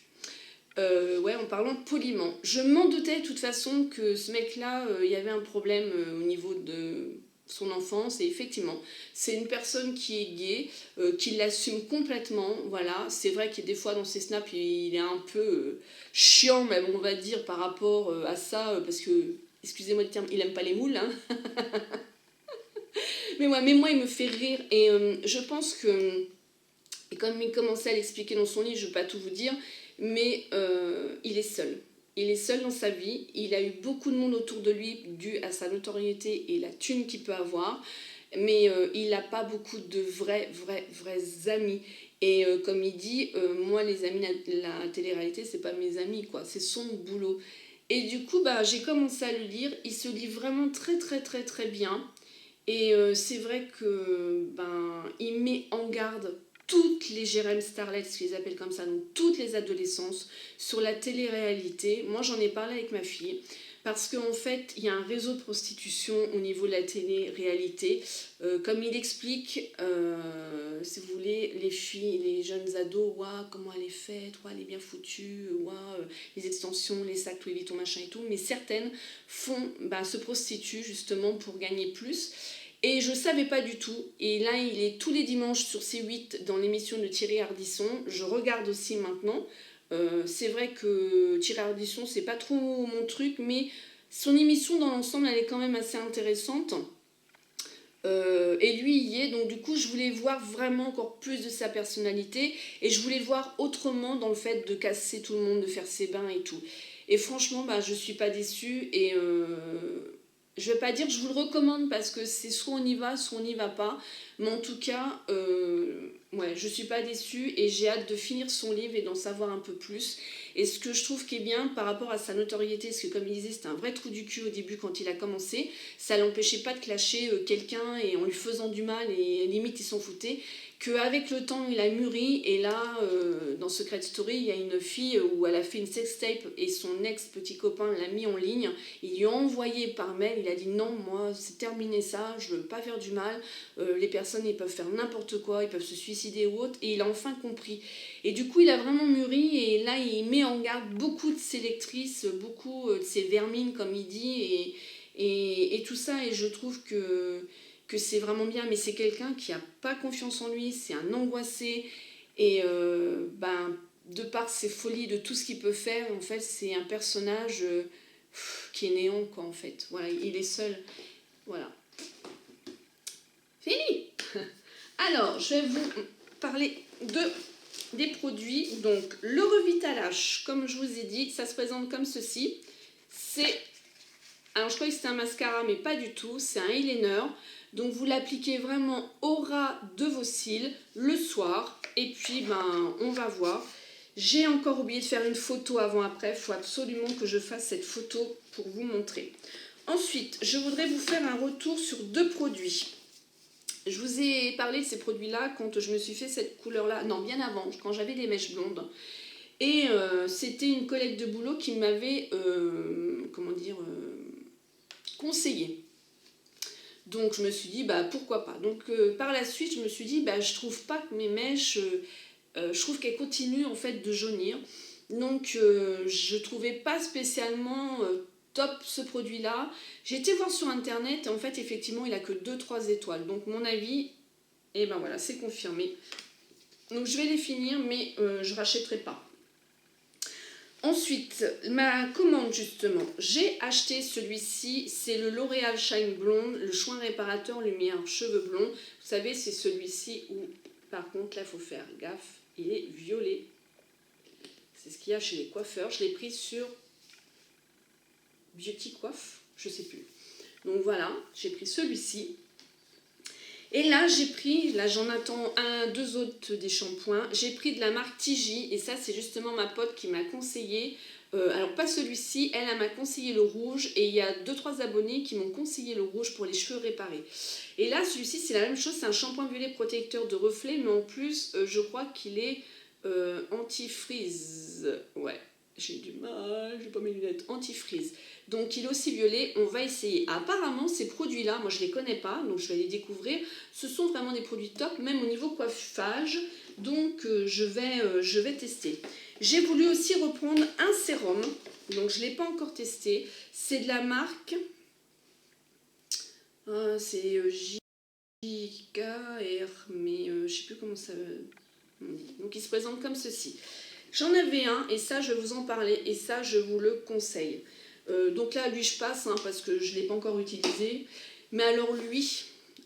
Ouais, en parlant poliment. Je m'en doutais de toute façon que ce mec-là, il y avait un problème au niveau de son enfance et effectivement, c'est une personne qui est gay, qui l'assume complètement, voilà. C'est vrai qu'il y a des fois dans ses snaps, il est un peu chiant, même on va dire, par rapport à ça, parce que, excusez-moi le terme, il aime pas les moules, hein. Mais moi, il me fait rire et je pense que, et comme il commençait à l'expliquer dans son livre, je ne vais pas tout vous dire, mais il est seul. Il est seul dans sa vie, il a eu beaucoup de monde autour de lui dû à sa notoriété et la thune qu'il peut avoir, mais il n'a pas beaucoup de vrais amis. Et comme il dit, moi les amis de la télé-réalité, c'est pas mes amis, quoi, c'est son boulot. Et du coup, bah, j'ai commencé à le lire, il se lit vraiment très bien. Et c'est vrai que il met en garde toutes les Jérém Starlets, je les appelle comme ça, donc toutes les adolescences, sur la télé-réalité. Moi, j'en ai parlé avec ma fille, parce qu'en fait, il y a un réseau de prostitution au niveau de la télé-réalité. Comme il explique, si vous voulez, les filles, les jeunes ados, ouah, comment elle est faite, ouah, elle est bien foutue, ouah, les extensions, les sacs Louis Vuitton, machin et tout, mais certaines se prostituent justement pour gagner plus. Et je ne savais pas du tout. Et là, il est tous les dimanches sur C8 dans l'émission de Thierry Ardisson. Je regarde aussi maintenant. C'est vrai que Thierry Ardisson, c'est pas trop mon truc, mais son émission dans l'ensemble, elle est quand même assez intéressante. Et lui il y est, donc du coup je voulais voir vraiment encore plus de sa personnalité et je voulais le voir autrement dans le fait de casser tout le monde, de faire ses bains et tout. Et franchement, je suis pas déçue et je vais pas dire que je vous le recommande parce que c'est soit on y va, soit on n'y va pas. Mais en tout cas, ouais, je suis pas déçue et j'ai hâte de finir son livre et d'en savoir un peu plus. Et ce que je trouve qui est bien par rapport à sa notoriété, parce que comme il disait, c'était un vrai trou du cul au début quand il a commencé, ça l'empêchait pas de clasher quelqu'un et en lui faisant du mal et limite il s'en foutait. qu'avec le temps il a mûri et là dans Secret Story il y a une fille où elle a fait une sextape et son ex petit copain l'a mis en ligne, il lui a envoyé par mail, il a dit non moi c'est terminé ça, je veux pas faire du mal, les personnes ils peuvent faire n'importe quoi, ils peuvent se suicider ou autre, et il a enfin compris et du coup il a vraiment mûri et là il met en garde beaucoup de ses lectrices, beaucoup de ses vermines comme il dit et tout ça, et je trouve que c'est vraiment bien, mais c'est quelqu'un qui n'a pas confiance en lui, c'est un angoissé, et de par ses folies, de tout ce qu'il peut faire, en fait, c'est un personnage qui est néant, quoi, en fait. Voilà, il est seul. Voilà. Fini. Alors, je vais vous parler des produits. Donc, le Revital H, comme je vous ai dit, ça se présente comme ceci. Alors, je croyais que c'était un mascara, mais pas du tout. C'est un eyeliner. Donc vous l'appliquez vraiment au ras de vos cils le soir et puis on va voir. J'ai encore oublié de faire une photo avant-après, il faut absolument que je fasse cette photo pour vous montrer. Ensuite, je voudrais vous faire un retour sur 2 produits. Je vous ai parlé de ces produits-là quand je me suis fait cette couleur-là, non bien avant, quand j'avais des mèches blondes. Et c'était une collègue de boulot qui m'avait, conseillé. Donc je me suis dit pourquoi pas. Donc par la suite je me suis dit je trouve pas que mes mèches, je trouve qu'elles continuent en fait de jaunir. Donc je trouvais pas spécialement top ce produit là. J'ai été voir sur internet et en fait effectivement il a que 2-3 étoiles. Donc mon avis, et voilà, c'est confirmé. Donc je vais les finir mais je rachèterai pas. Ensuite, ma commande justement, j'ai acheté celui-ci, c'est le L'Oréal Shine Blonde, le soin réparateur lumière cheveux blonds. Vous savez, c'est celui-ci où, par contre, là, il faut faire gaffe, il est violet. C'est ce qu'il y a chez les coiffeurs. Je l'ai pris sur Beauty Coiffe, je sais plus. Donc voilà, j'ai pris celui-ci. Et là, j'en attends 2 autres des shampoings. J'ai pris de la marque Tigi, et ça, c'est justement ma pote qui m'a conseillé. Alors, pas celui-ci, elle m'a conseillé le rouge, et il y a 2-3 abonnés qui m'ont conseillé le rouge pour les cheveux réparés. Et là, celui-ci, c'est la même chose, c'est un shampoing violet protecteur de reflets, mais en plus, je crois qu'il est anti-freeze. Ouais, j'ai du mal, j'ai pas mes lunettes. Anti-freeze. Donc il est aussi violet, on va essayer. Apparemment ces produits-là, moi je les connais pas, donc je vais les découvrir. Ce sont vraiment des produits top, même au niveau coiffage. Donc je vais tester. J'ai voulu aussi reprendre un sérum, donc je ne l'ai pas encore testé. C'est de la marque, c'est JKR, mais je ne sais plus comment ça on dit. Donc il se présente comme ceci. J'en avais un et ça je vais vous en parler et ça je vous le conseille. Donc là, lui, je passe parce que je ne l'ai pas encore utilisé. Mais alors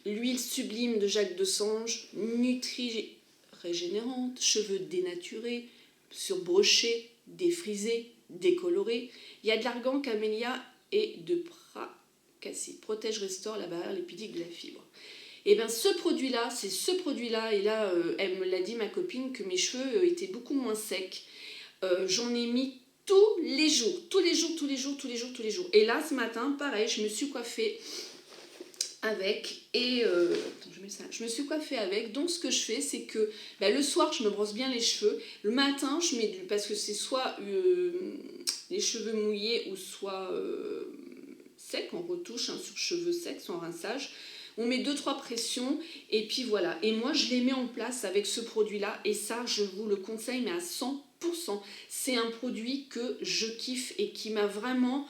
l'huile sublime de Jacques Dessange, nutri-régénérante, cheveux dénaturés, surbrochés, défrisés, décolorés. Il y a de l'argan, camélia et de pracacide. Protège, restaure la barrière lipidique de la fibre. Et bien ce produit-là, c'est ce produit-là. Et là, elle me l'a dit, ma copine, que mes cheveux étaient beaucoup moins secs. J'en ai mis tous les jours. Et là, ce matin, pareil, je me suis coiffée avec. Et je me suis coiffée avec. Donc, ce que je fais, c'est que le soir, je me brosse bien les cheveux. Le matin, je mets parce que c'est soit les cheveux mouillés ou soit secs, on retouche sur cheveux secs, sans rinçage. On met 2-3 pressions et puis voilà. Et moi, je les mets en place avec ce produit-là. Et ça, je vous le conseille, mais à 100%. C'est un produit que je kiffe et qui m'a vraiment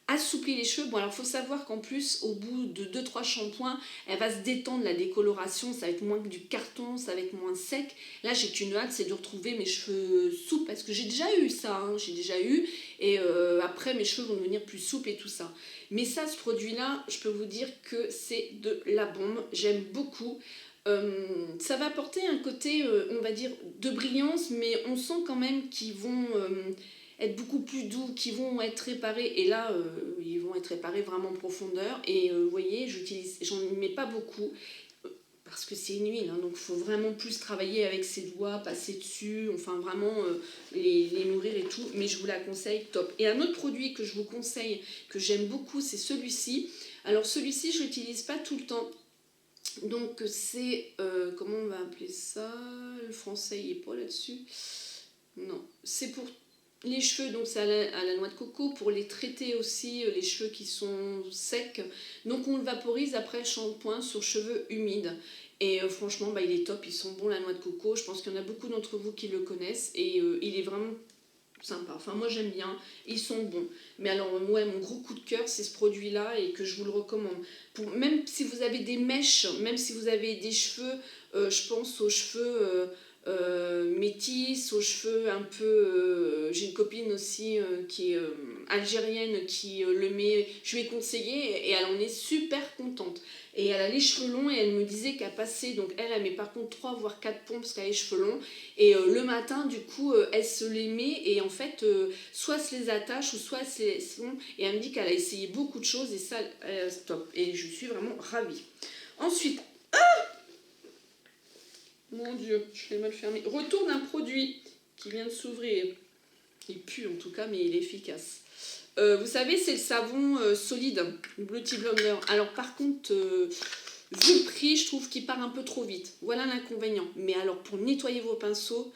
assoupli les cheveux. Bon, alors il faut savoir qu'en plus, au bout de 2-3 shampoings, elle va se détendre, la décoloration, ça va être moins que du carton, ça va être moins sec. Là, j'ai qu'une hâte, c'est de retrouver mes cheveux souples, parce que j'ai déjà eu ça, j'ai déjà eu, et après, mes cheveux vont devenir plus souples et tout ça. Mais ça, ce produit-là, je peux vous dire que c'est de la bombe, j'aime beaucoup. Ça va apporter un côté, on va dire, de brillance, mais on sent quand même qu'ils vont être beaucoup plus doux, qu'ils vont être réparés. Et là, ils vont être réparés vraiment en profondeur. Et vous voyez, j'en mets pas beaucoup, parce que c'est une huile, donc il faut vraiment plus travailler avec ses doigts, passer dessus, enfin vraiment les nourrir et tout. Mais je vous la conseille, top. Et un autre produit que je vous conseille, que j'aime beaucoup, c'est celui-ci. Alors celui-ci, je l'utilise pas tout le temps. Donc c'est, comment on va appeler ça? Le français il est pas là-dessus. Non, c'est pour les cheveux, donc c'est à la noix de coco, pour les traiter aussi, les cheveux qui sont secs. Donc on le vaporise après le shampoing sur cheveux humides. Et franchement, bah, il est top, ils sont bons la noix de coco. Je pense qu'il y en a beaucoup d'entre vous qui le connaissent et il est vraiment sympa. Enfin moi j'aime bien, ils sont bons. Mais alors ouais, mon gros coup de cœur c'est ce produit-là et que je vous le recommande. Même si vous avez des mèches, même si vous avez des cheveux, je pense aux cheveux métis, aux cheveux un peu... j'ai une copine aussi qui est algérienne qui le met, je lui ai conseillé et elle en est super contente. Et elle a les cheveux longs et elle me disait qu'elle passait, donc elle met par contre 3 voire 4 pompes parce qu'elle a les cheveux longs. Et le matin, du coup, elle se les met et en fait, soit elle se les attache ou soit elle se les... Et elle me dit qu'elle a essayé beaucoup de choses et ça, c'est top. Et je suis vraiment ravie. Ensuite, mon Dieu, je l'ai mal fermé. Retour d'un produit qui vient de s'ouvrir. Il pue en tout cas, mais il est efficace. Vous savez, c'est le savon solide, le Beauty Blender. Alors par contre, vu le prix, je trouve qu'il part un peu trop vite. Voilà l'inconvénient. Mais alors pour nettoyer vos pinceaux,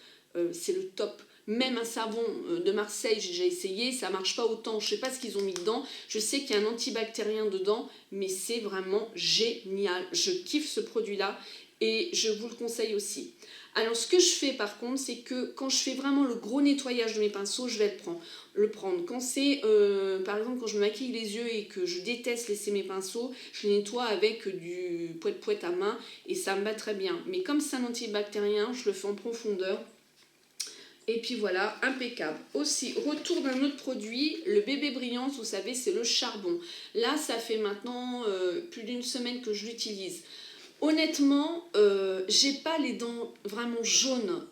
c'est le top. Même un savon de Marseille, j'ai déjà essayé, ça marche pas autant. Je sais pas ce qu'ils ont mis dedans. Je sais qu'il y a un antibactérien dedans, mais c'est vraiment génial. Je kiffe ce produit-là et je vous le conseille aussi. Alors ce que je fais par contre, c'est que quand je fais vraiment le gros nettoyage de mes pinceaux, je vais le prendre. Quand c'est, par exemple, quand je me maquille les yeux et que je déteste laisser mes pinceaux, je les nettoie avec du poète-poète à main et ça me va très bien. Mais comme c'est un antibactérien, je le fais en profondeur. Et puis voilà, impeccable. Aussi, retour d'un autre produit, le bébé brillance, vous savez, c'est le charbon. Là, ça fait maintenant plus d'une semaine que je l'utilise. Honnêtement, j'ai pas les dents vraiment jaunes.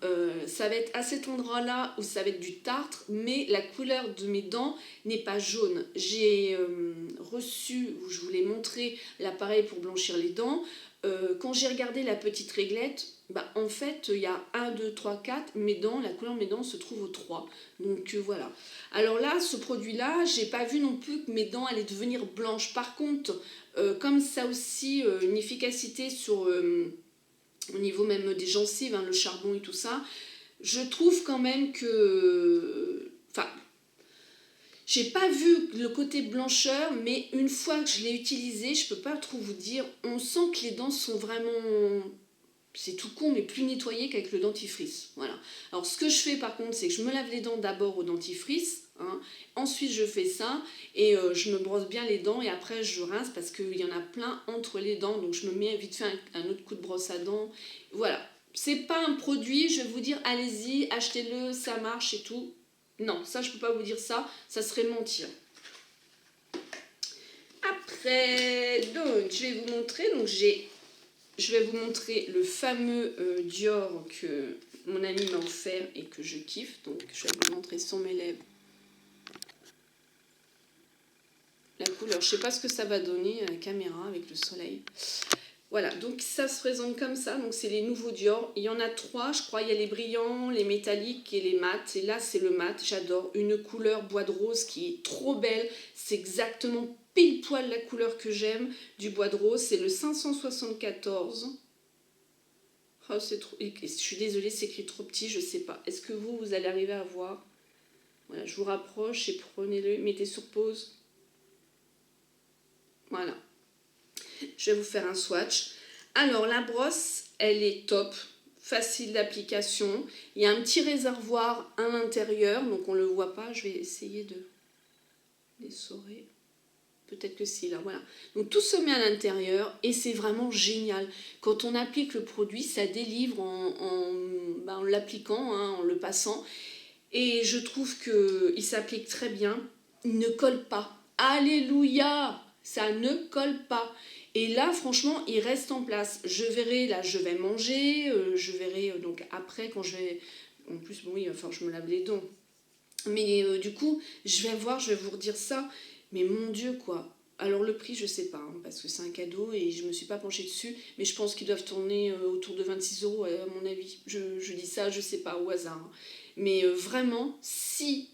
Ça va être à cet endroit-là où ça va être du tartre, mais la couleur de mes dents n'est pas jaune. J'ai reçu, je vous l'ai montré, l'appareil pour blanchir les dents. Quand j'ai regardé la petite réglette, bah, en fait, il y a 1, 2, 3, 4. Mes dents, la couleur de mes dents se trouve au 3. Donc voilà. Alors là, ce produit-là, j'ai pas vu non plus que mes dents allaient devenir blanches. Par contre, comme ça aussi une efficacité sur au niveau même des gencives, hein, le charbon et tout ça, je trouve quand même que... Enfin, j'ai pas vu le côté blancheur, mais une fois que je l'ai utilisé, je peux pas trop vous dire, on sent que les dents sont vraiment... C'est tout con, mais plus nettoyé qu'avec le dentifrice. Voilà. Alors, ce que je fais par contre, c'est que je me lave les dents d'abord au dentifrice. Hein. Ensuite, je fais ça et je me brosse bien les dents et après, je rince parce qu'il y en a plein entre les dents. Donc, je me mets vite fait un autre coup de brosse à dents. Voilà. C'est pas un produit, je vais vous dire, allez-y, achetez-le, ça marche et tout. Non, ça, je peux pas vous dire ça. Ça serait mentir. Après, donc, je vais vous montrer. Donc, je vais vous montrer le fameux Dior que mon ami m'a offert et que je kiffe. Donc je vais vous montrer sur mes lèvres la couleur. Je ne sais pas ce que ça va donner à la caméra avec le soleil. Voilà, donc ça se présente comme ça. Donc c'est les nouveaux Dior. Il y en a 3, je crois. Il y a les brillants, les métalliques et les mats. Et là, c'est le mat. J'adore. Une couleur bois de rose qui est trop belle. C'est exactement pile poil la couleur que j'aime du bois de rose. C'est le 574. Oh, c'est trop... Je suis désolée, c'est écrit trop petit, je sais pas. Est-ce que vous allez arriver à voir? Voilà, je vous rapproche et prenez-le, mettez sur pause. Voilà. Je vais vous faire un swatch. Alors, la brosse, elle est top, facile d'application. Il y a un petit réservoir à l'intérieur, donc on ne le voit pas. Je vais essayer de l'essorer. Peut-être que si, là, voilà. Donc tout se met à l'intérieur et c'est vraiment génial. Quand on applique le produit, ça délivre en l'appliquant, hein, en le passant. Et je trouve qu'il s'applique très bien. Il ne colle pas. Alléluia! Ça ne colle pas. Et là, franchement, il reste en place. Je verrai, là, je vais manger. Je verrai, donc après, quand je vais... En plus, bon, oui, enfin, je me lave les dents. Mais du coup, je vais voir, je vais vous redire ça. Mais mon Dieu, quoi. Alors le prix, je sais pas, hein, parce que c'est un cadeau et je me suis pas penchée dessus. Mais je pense qu'ils doivent tourner autour de 26 € à mon avis. Je dis ça, je sais pas, au hasard. Hein. Mais vraiment, si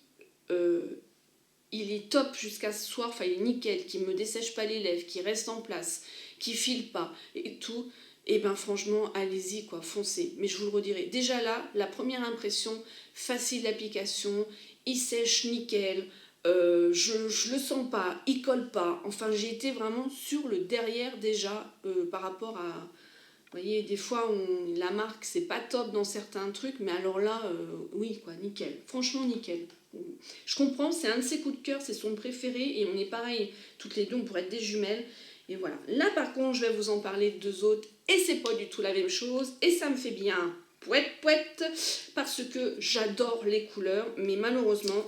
il est top jusqu'à ce soir, enfin il est nickel, qui me dessèche pas les lèvres, qui reste en place, qui file pas et tout, et ben franchement, allez-y quoi, foncez. Mais je vous le redirai. Déjà là, la première impression, facile d'application, il sèche nickel, je le sens pas, il colle pas. Enfin, j'ai été vraiment sur le derrière déjà par rapport à. Vous voyez, des fois, la marque, c'est pas top dans certains trucs, mais alors là, oui, quoi, nickel. Franchement, nickel. Je comprends, c'est un de ses coups de cœur, c'est son préféré, et on est pareil, toutes les deux, on pourrait être des jumelles. Et voilà. Là, par contre, je vais vous en parler de deux autres, et c'est pas du tout la même chose, et ça me fait bien pouette, pouette, parce que j'adore les couleurs, mais malheureusement,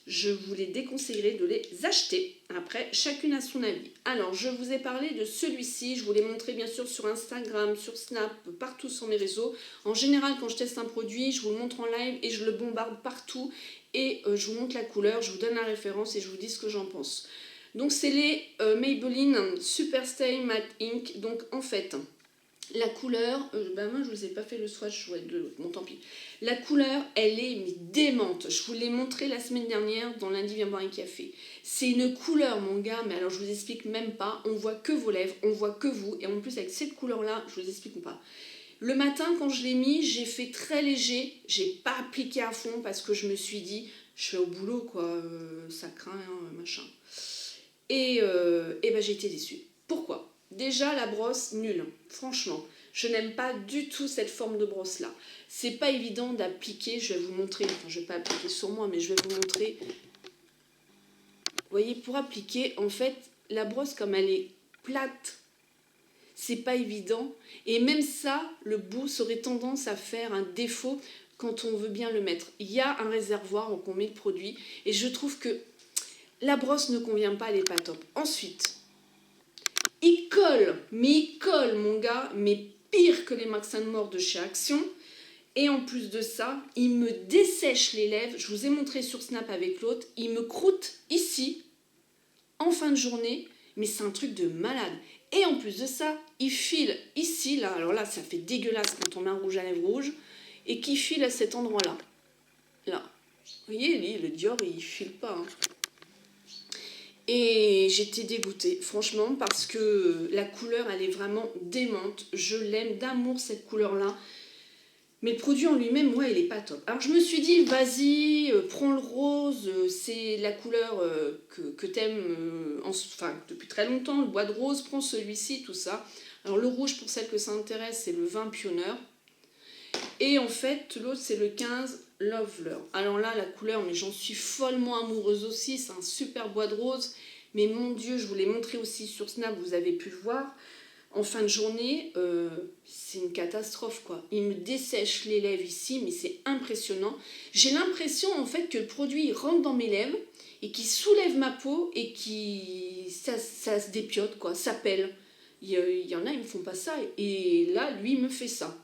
je vous les déconseillerais de les acheter. Après, chacune a son avis. Alors, je vous ai parlé de celui-ci. Je vous l'ai montré bien sûr sur Instagram, sur Snap, partout sur mes réseaux. En général, quand je teste un produit, je vous le montre en live et je le bombarde partout. Et je vous montre la couleur, je vous donne la référence et je vous dis ce que j'en pense. Donc, c'est les Maybelline Superstay Matte Ink. Donc, en fait, la couleur, moi je vous ai pas fait le swatch, ouais, bon tant pis. La couleur, elle est mais démente. Je vous l'ai montré la semaine dernière dans Lundi Viens boire un café. C'est une couleur mon gars, mais alors je vous explique même pas. On voit que vos lèvres, on voit que vous. Et en plus avec cette couleur là, je vous explique pas. Le matin quand je l'ai mis, j'ai fait très léger. J'ai pas appliqué à fond parce que je me suis dit, je fais au boulot quoi, ça craint, hein, machin. Et ben j'ai été déçue. Pourquoi ? Déjà, la brosse, nulle. Franchement, je n'aime pas du tout cette forme de brosse-là. C'est pas évident d'appliquer. Je vais vous montrer. Enfin, je vais pas appliquer sur moi, mais je vais vous montrer. Vous voyez, pour appliquer, en fait, la brosse, comme elle est plate, c'est pas évident. Et même ça, le bout, ça aurait tendance à faire un défaut quand on veut bien le mettre. Il y a un réservoir où on met le produit. Et je trouve que la brosse ne convient pas, elle n'est pas top. Ensuite, il colle mon gars, mais pire que les Max More de chez Action. Et en plus de ça, il me dessèche les lèvres. Je vous ai montré sur Snap avec l'autre. Il me croûte ici, en fin de journée, mais c'est un truc de malade. Et en plus de ça, il file ici, là. Alors là, ça fait dégueulasse quand on met un rouge à lèvres rouge. Et qui file à cet endroit-là. Là. Vous voyez, lui, le Dior, il file pas. Hein. Et j'étais dégoûtée, franchement, parce que la couleur, elle est vraiment démente. Je l'aime d'amour, cette couleur-là. Mais le produit en lui-même, ouais, il est pas top. Alors je me suis dit, vas-y, prends le rose, c'est la couleur que t'aimes enfin, depuis très longtemps, le bois de rose, prends celui-ci, tout ça. Alors le rouge, pour celles que ça intéresse, c'est le 20 Pioneer. Et en fait, l'autre, c'est le 15 Loveler. Alors là, la couleur, mais j'en suis follement amoureuse aussi. C'est un super bois de rose. Mais mon Dieu, je vous l'ai montré aussi sur Snap, vous avez pu le voir. En fin de journée, c'est une catastrophe, quoi. Il me dessèche les lèvres ici, mais c'est impressionnant. J'ai l'impression, en fait, que le produit il rentre dans mes lèvres et qui soulève ma peau et ça se dépiote, quoi. Ça pèle. Il y en a, ils me font pas ça. Et là, lui, il me fait ça.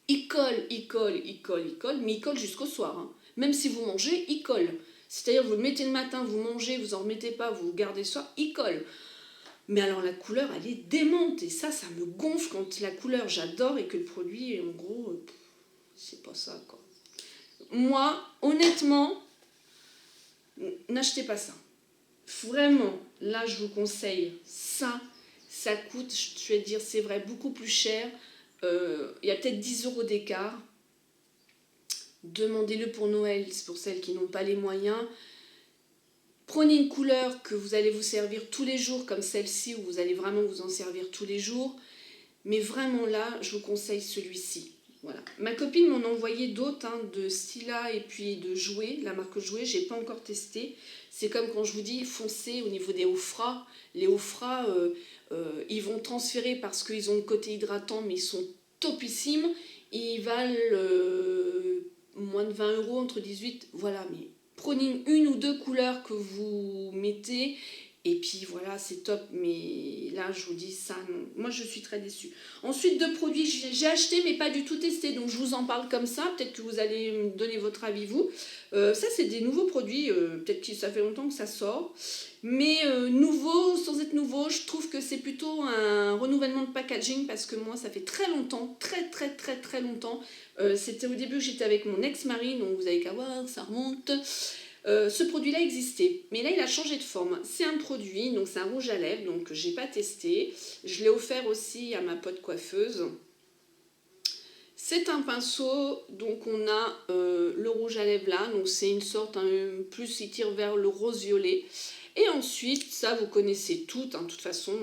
Il colle, mais il colle jusqu'au soir. Hein. Même si vous mangez, il colle. C'est-à-dire, vous le mettez le matin, vous mangez, vous en remettez pas, vous le gardez le soir, il colle. Mais alors, la couleur, elle est démente. Et ça me gonfle quand la couleur, j'adore, et que le produit, en gros, c'est pas ça, quoi. Moi, honnêtement, n'achetez pas ça. Vraiment, là, je vous conseille ça. Ça coûte, je vais dire, c'est vrai, beaucoup plus cher. Il y a peut-être 10 € d'écart. Demandez-le pour Noël, c'est pour celles qui n'ont pas les moyens. Prenez une couleur que vous allez vous servir tous les jours, comme celle-ci, où vous allez vraiment vous en servir tous les jours. Mais vraiment là, je vous conseille celui-ci. Voilà. Ma copine m'en a envoyé d'autres, hein, de Stila et puis de Jouer, la marque Jouer, je n'ai pas encore testé. C'est comme quand je vous dis, foncez au niveau des Ofra. Les Ofra, ils vont transférer parce qu'ils ont le côté hydratant, mais ils sont topissimes. Ils valent moins de 20 €, entre 18. Voilà, mais prenez une ou deux couleurs que vous mettez. Et puis voilà, c'est top, mais là, je vous dis ça, non. Moi, je suis très déçue. Ensuite, deux produits, j'ai acheté, mais pas du tout testé. Donc, je vous en parle comme ça. Peut-être que vous allez me donner votre avis, vous. Ça, c'est des nouveaux produits. Peut-être que ça fait longtemps que ça sort. Mais nouveau, sans être nouveau, je trouve que c'est plutôt un renouvellement de packaging. Parce que moi, ça fait très longtemps, très longtemps. C'était au début que j'étais avec mon ex-mari. Donc, vous avez qu'à voir, ça remonte. Ce produit-là existait, mais là il a changé de forme. C'est un produit, donc c'est un rouge à lèvres, donc j'ai pas testé. Je l'ai offert aussi à ma pote coiffeuse. C'est un pinceau, donc on a le rouge à lèvres là, donc c'est une sorte, plus il tire vers le rose-violet. Et ensuite, ça vous connaissez toutes, de toute façon,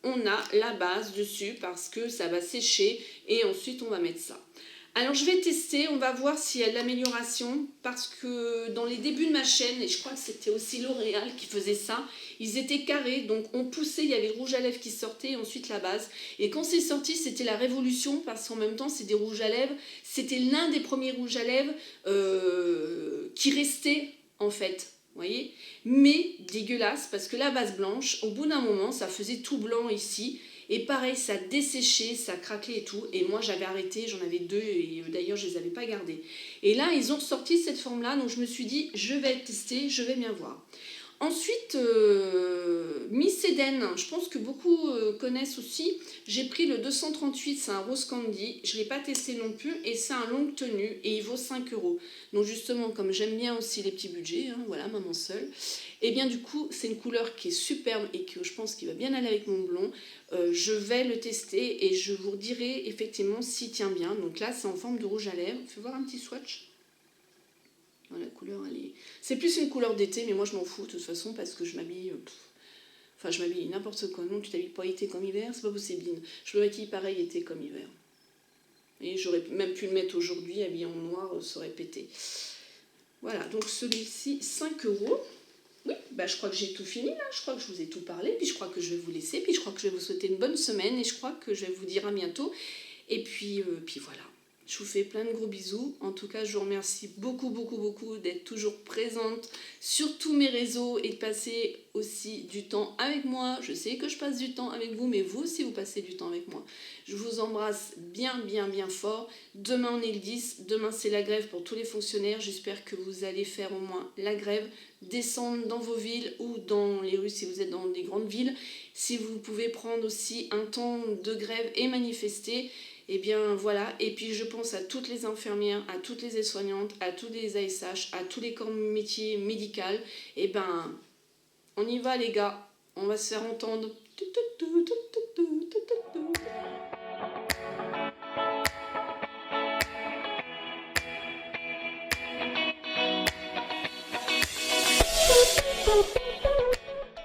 on a la base dessus parce que ça va sécher et ensuite on va mettre ça. Alors je vais tester, on va voir s'il y a de l'amélioration parce que dans les débuts de ma chaîne, et je crois que c'était aussi L'Oréal qui faisait ça, ils étaient carrés, donc on poussait, il y avait le rouge à lèvres qui sortait et ensuite la base. Et quand c'est sorti, c'était la révolution parce qu'en même temps c'est des rouges à lèvres, c'était l'un des premiers rouges à lèvres qui restait en fait. Voyez, mais dégueulasse parce que la base blanche, au bout d'un moment, ça faisait tout blanc ici. Et pareil, ça desséchait, ça craquait et tout. Et moi, j'avais arrêté, j'en avais 2 et d'ailleurs, je ne les avais pas gardés. Et là, ils ont sorti cette forme-là, donc je me suis dit, je vais tester, je vais bien voir. Ensuite, Miss Eden, je pense que beaucoup connaissent aussi. J'ai pris le 238, c'est un rose candy. Je ne l'ai pas testé non plus et c'est un longue tenue et il vaut 5 €. Donc justement, comme j'aime bien aussi les petits budgets, voilà, maman seule, et bien du coup, c'est une couleur qui est superbe et que je pense qu'il va bien aller avec mon blond. Je vais le tester et je vous dirai effectivement s'il tient bien. Donc là, c'est en forme de rouge à lèvres. Fais voir un petit swatch. La couleur, elle est... C'est plus une couleur d'été, mais moi je m'en fous de toute façon parce que je m'habille... Enfin, je m'habille n'importe quoi. Non, tu t'habilles pas été comme hiver, c'est pas possible. Je me maquille pareil été comme hiver. Et j'aurais même pu le mettre aujourd'hui, habillé en noir, ça aurait pété. Voilà, donc celui-ci, 5 €. Oui, bah je crois que j'ai tout fini là, je crois que je vous ai tout parlé, puis je crois que je vais vous laisser, puis je crois que je vais vous souhaiter une bonne semaine, et je crois que je vais vous dire à bientôt. Et puis voilà. Je vous fais plein de gros bisous. En tout cas, je vous remercie beaucoup, beaucoup, beaucoup d'être toujours présente sur tous mes réseaux et de passer aussi du temps avec moi. Je sais que je passe du temps avec vous, mais vous aussi, vous passez du temps avec moi. Je vous embrasse bien, bien, bien fort. Demain, on est le 10. Demain, c'est la grève pour tous les fonctionnaires. J'espère que vous allez faire au moins la grève, descendre dans vos villes ou dans les rues si vous êtes dans des grandes villes. Si vous pouvez prendre aussi un temps de grève et manifester, et bien voilà, et puis je pense à toutes les infirmières, à toutes les aides-soignantes, à tous les ASH, à tous les corps métiers médicaux. Et ben, on y va les gars, on va se faire entendre.